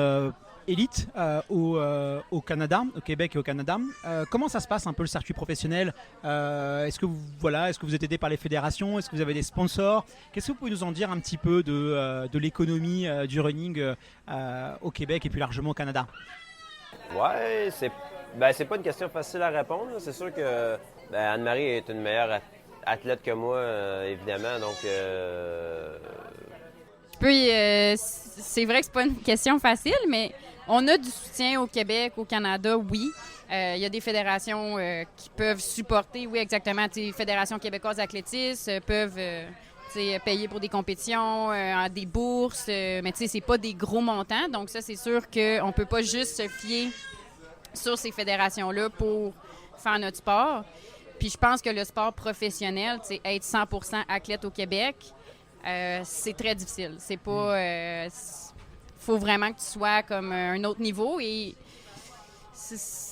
élite au Canada, au Québec et au Canada. Comment ça se passe un peu le circuit professionnel? Est-ce que vous êtes aidé par les fédérations? Est-ce que vous avez des sponsors? Qu'est-ce que vous pouvez nous en dire un petit peu de l'économie du running au Québec et plus largement au Canada? Ouais, c'est pas une question facile à répondre. C'est sûr que Anne-Marie est une meilleure athlète que moi, évidemment. Donc, Puis, c'est vrai que c'est pas une question facile, mais on a du soutien au Québec, au Canada, oui. Il y a des fédérations qui peuvent supporter, oui, exactement. Les fédérations québécoises d'athlétisme peuvent payer pour des compétitions, des bourses, mais c'est pas des gros montants. Donc ça, c'est sûr qu'on peut pas juste se fier sur ces fédérations-là pour faire notre sport. Puis je pense que le sport professionnel, être 100% athlète au Québec, c'est très difficile. C'est pas... faut vraiment que tu sois comme un autre niveau et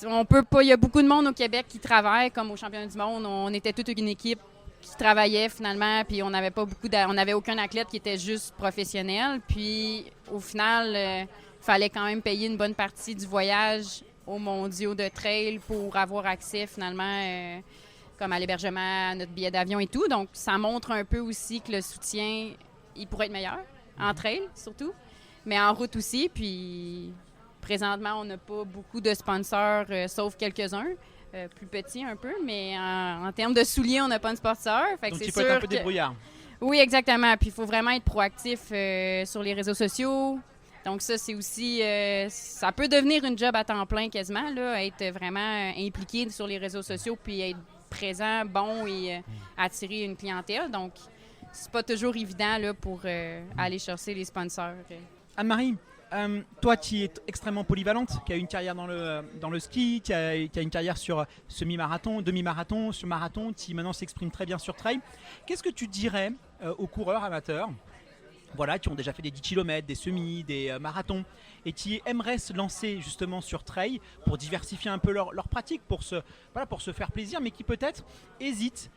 on peut pas... Il y a beaucoup de monde au Québec qui travaille comme au championnat du monde. On était toute une équipe qui travaillait finalement, puis on n'avait pas on n'avait aucun athlète qui était juste professionnel. Puis au final, il fallait quand même payer une bonne partie du voyage aux mondiaux de trail pour avoir accès finalement comme à l'hébergement, à notre billet d'avion et tout. Donc ça montre un peu aussi que le soutien, il pourrait être meilleur, en trail surtout, mais en route aussi. Puis présentement, on n'a pas beaucoup de sponsors, sauf quelques-uns. Plus petit un peu, mais en termes de souliers, on n'a pas de sponsor. Fait que donc, c'est il faut être un peu débrouillard. Oui, exactement. Puis il faut vraiment être proactif sur les réseaux sociaux. Donc ça, c'est aussi... ça peut devenir une job à temps plein quasiment, là, être vraiment impliqué sur les réseaux sociaux puis être présent, bon et attirer une clientèle. Donc, c'est pas toujours évident là, pour aller chercher les sponsors. Anne-Marie, toi qui es extrêmement polyvalente, qui a une carrière dans le ski, qui a une carrière sur semi-marathon, demi-marathon, sur marathon, qui maintenant s'exprime très bien sur trail, qu'est-ce que tu dirais aux coureurs amateurs qui ont déjà fait des 10 km, des semis, des marathons, et qui aimeraient se lancer justement sur trail pour diversifier un peu leur pratique, pour se faire plaisir, mais qui peut-être hésitent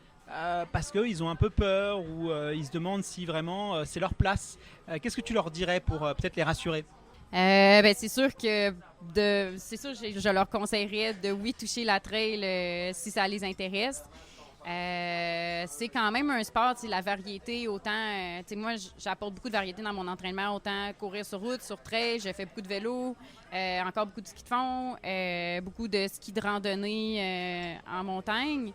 parce qu'ils ont un peu peur ou ils se demandent si vraiment c'est leur place. Qu'est-ce que tu leur dirais pour peut-être les rassurer? C'est sûr que je leur conseillerais de toucher la trail si ça les intéresse. C'est quand même un sport, la variété, autant, moi j'apporte beaucoup de variété dans mon entraînement, autant courir sur route, sur trail, je fais beaucoup de vélo, encore beaucoup de ski de fond, beaucoup de ski de randonnée en montagne.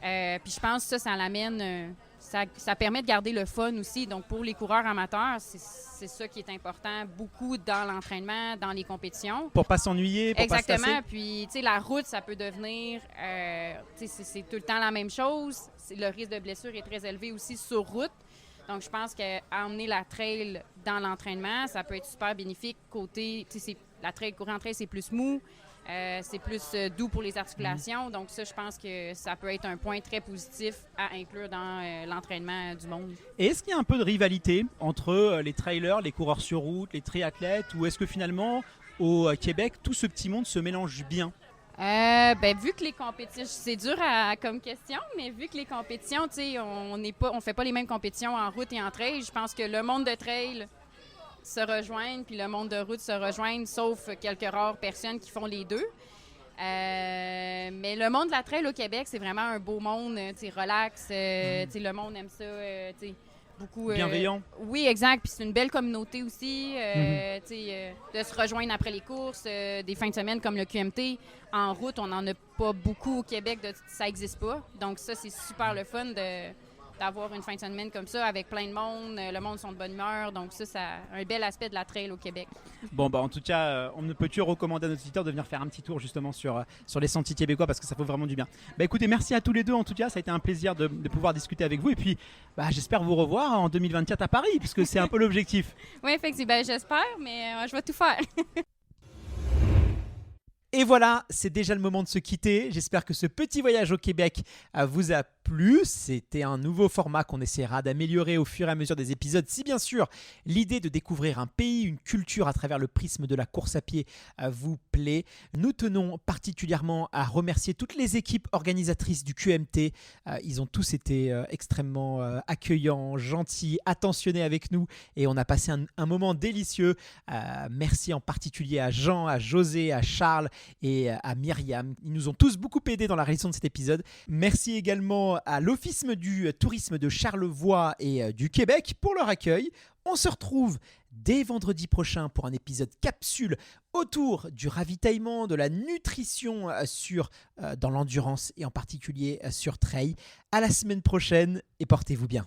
Puis je pense que ça l'amène, ça permet de garder le fun aussi. Donc pour les coureurs amateurs, c'est ça qui est important, beaucoup dans l'entraînement, dans les compétitions. Pour pas s'ennuyer, pour pas se tasser. Exactement. Puis la route, ça peut devenir, c'est tout le temps la même chose. Le risque de blessure est très élevé aussi sur route. Donc je pense qu'emmener la trail dans l'entraînement, ça peut être super bénéfique. Côté, courir en trail, c'est plus mou. C'est plus doux pour les articulations. Donc ça, je pense que ça peut être un point très positif à inclure dans l'entraînement du monde. Et est-ce qu'il y a un peu de rivalité entre les trailers, les coureurs sur route, les triathlètes, ou est-ce que finalement, au Québec, tout ce petit monde se mélange bien? Vu que les compétitions, c'est dur comme question, mais vu que les compétitions, on fait pas les mêmes compétitions en route et en trail, je pense que le monde de trail se rejoignent, puis le monde de route se rejoignent, sauf quelques rares personnes qui font les deux. Mais le monde de la trail au Québec, c'est vraiment un beau monde, relax. Le monde aime ça. Beaucoup, bienveillant. Oui, exact. Puis c'est une belle communauté aussi. De se rejoindre après les courses, des fins de semaine comme le QMT. En route, on n'en a pas beaucoup au Québec. Ça n'existe pas. Donc ça, c'est super le fun d'avoir une fin de semaine comme ça avec plein de monde. Le monde sont de bonne humeur. Donc ça, c'est un bel aspect de la trail au Québec. Bon, en tout cas, on ne peut que recommander à nos auditeurs de venir faire un petit tour justement sur les sentiers québécois parce que ça vaut vraiment du bien. Écoutez, merci à tous les deux en tout cas. Ça a été un plaisir de pouvoir discuter avec vous. Et puis, j'espère vous revoir en 2024 à Paris puisque c'est un peu l'objectif. Oui, effectivement. J'espère, mais je vais tout faire. Et voilà, c'est déjà le moment de se quitter. J'espère que ce petit voyage au Québec vous a plu. C'était un nouveau format qu'on essaiera d'améliorer au fur et à mesure des épisodes. Si bien sûr, l'idée de découvrir un pays, une culture à travers le prisme de la course à pied vous plaît, nous tenons particulièrement à remercier toutes les équipes organisatrices du QMT. Ils ont tous été extrêmement accueillants, gentils, attentionnés avec nous et on a passé un moment délicieux. Merci en particulier à Jean, à José, à Charles et à Myriam. Ils nous ont tous beaucoup aidés dans la réalisation de cet épisode. Merci également à l'Office du tourisme de Charlevoix et du Québec pour leur accueil. On se retrouve dès vendredi prochain pour un épisode capsule autour du ravitaillement, de la nutrition dans l'endurance et en particulier sur trail. À la semaine prochaine et portez-vous bien.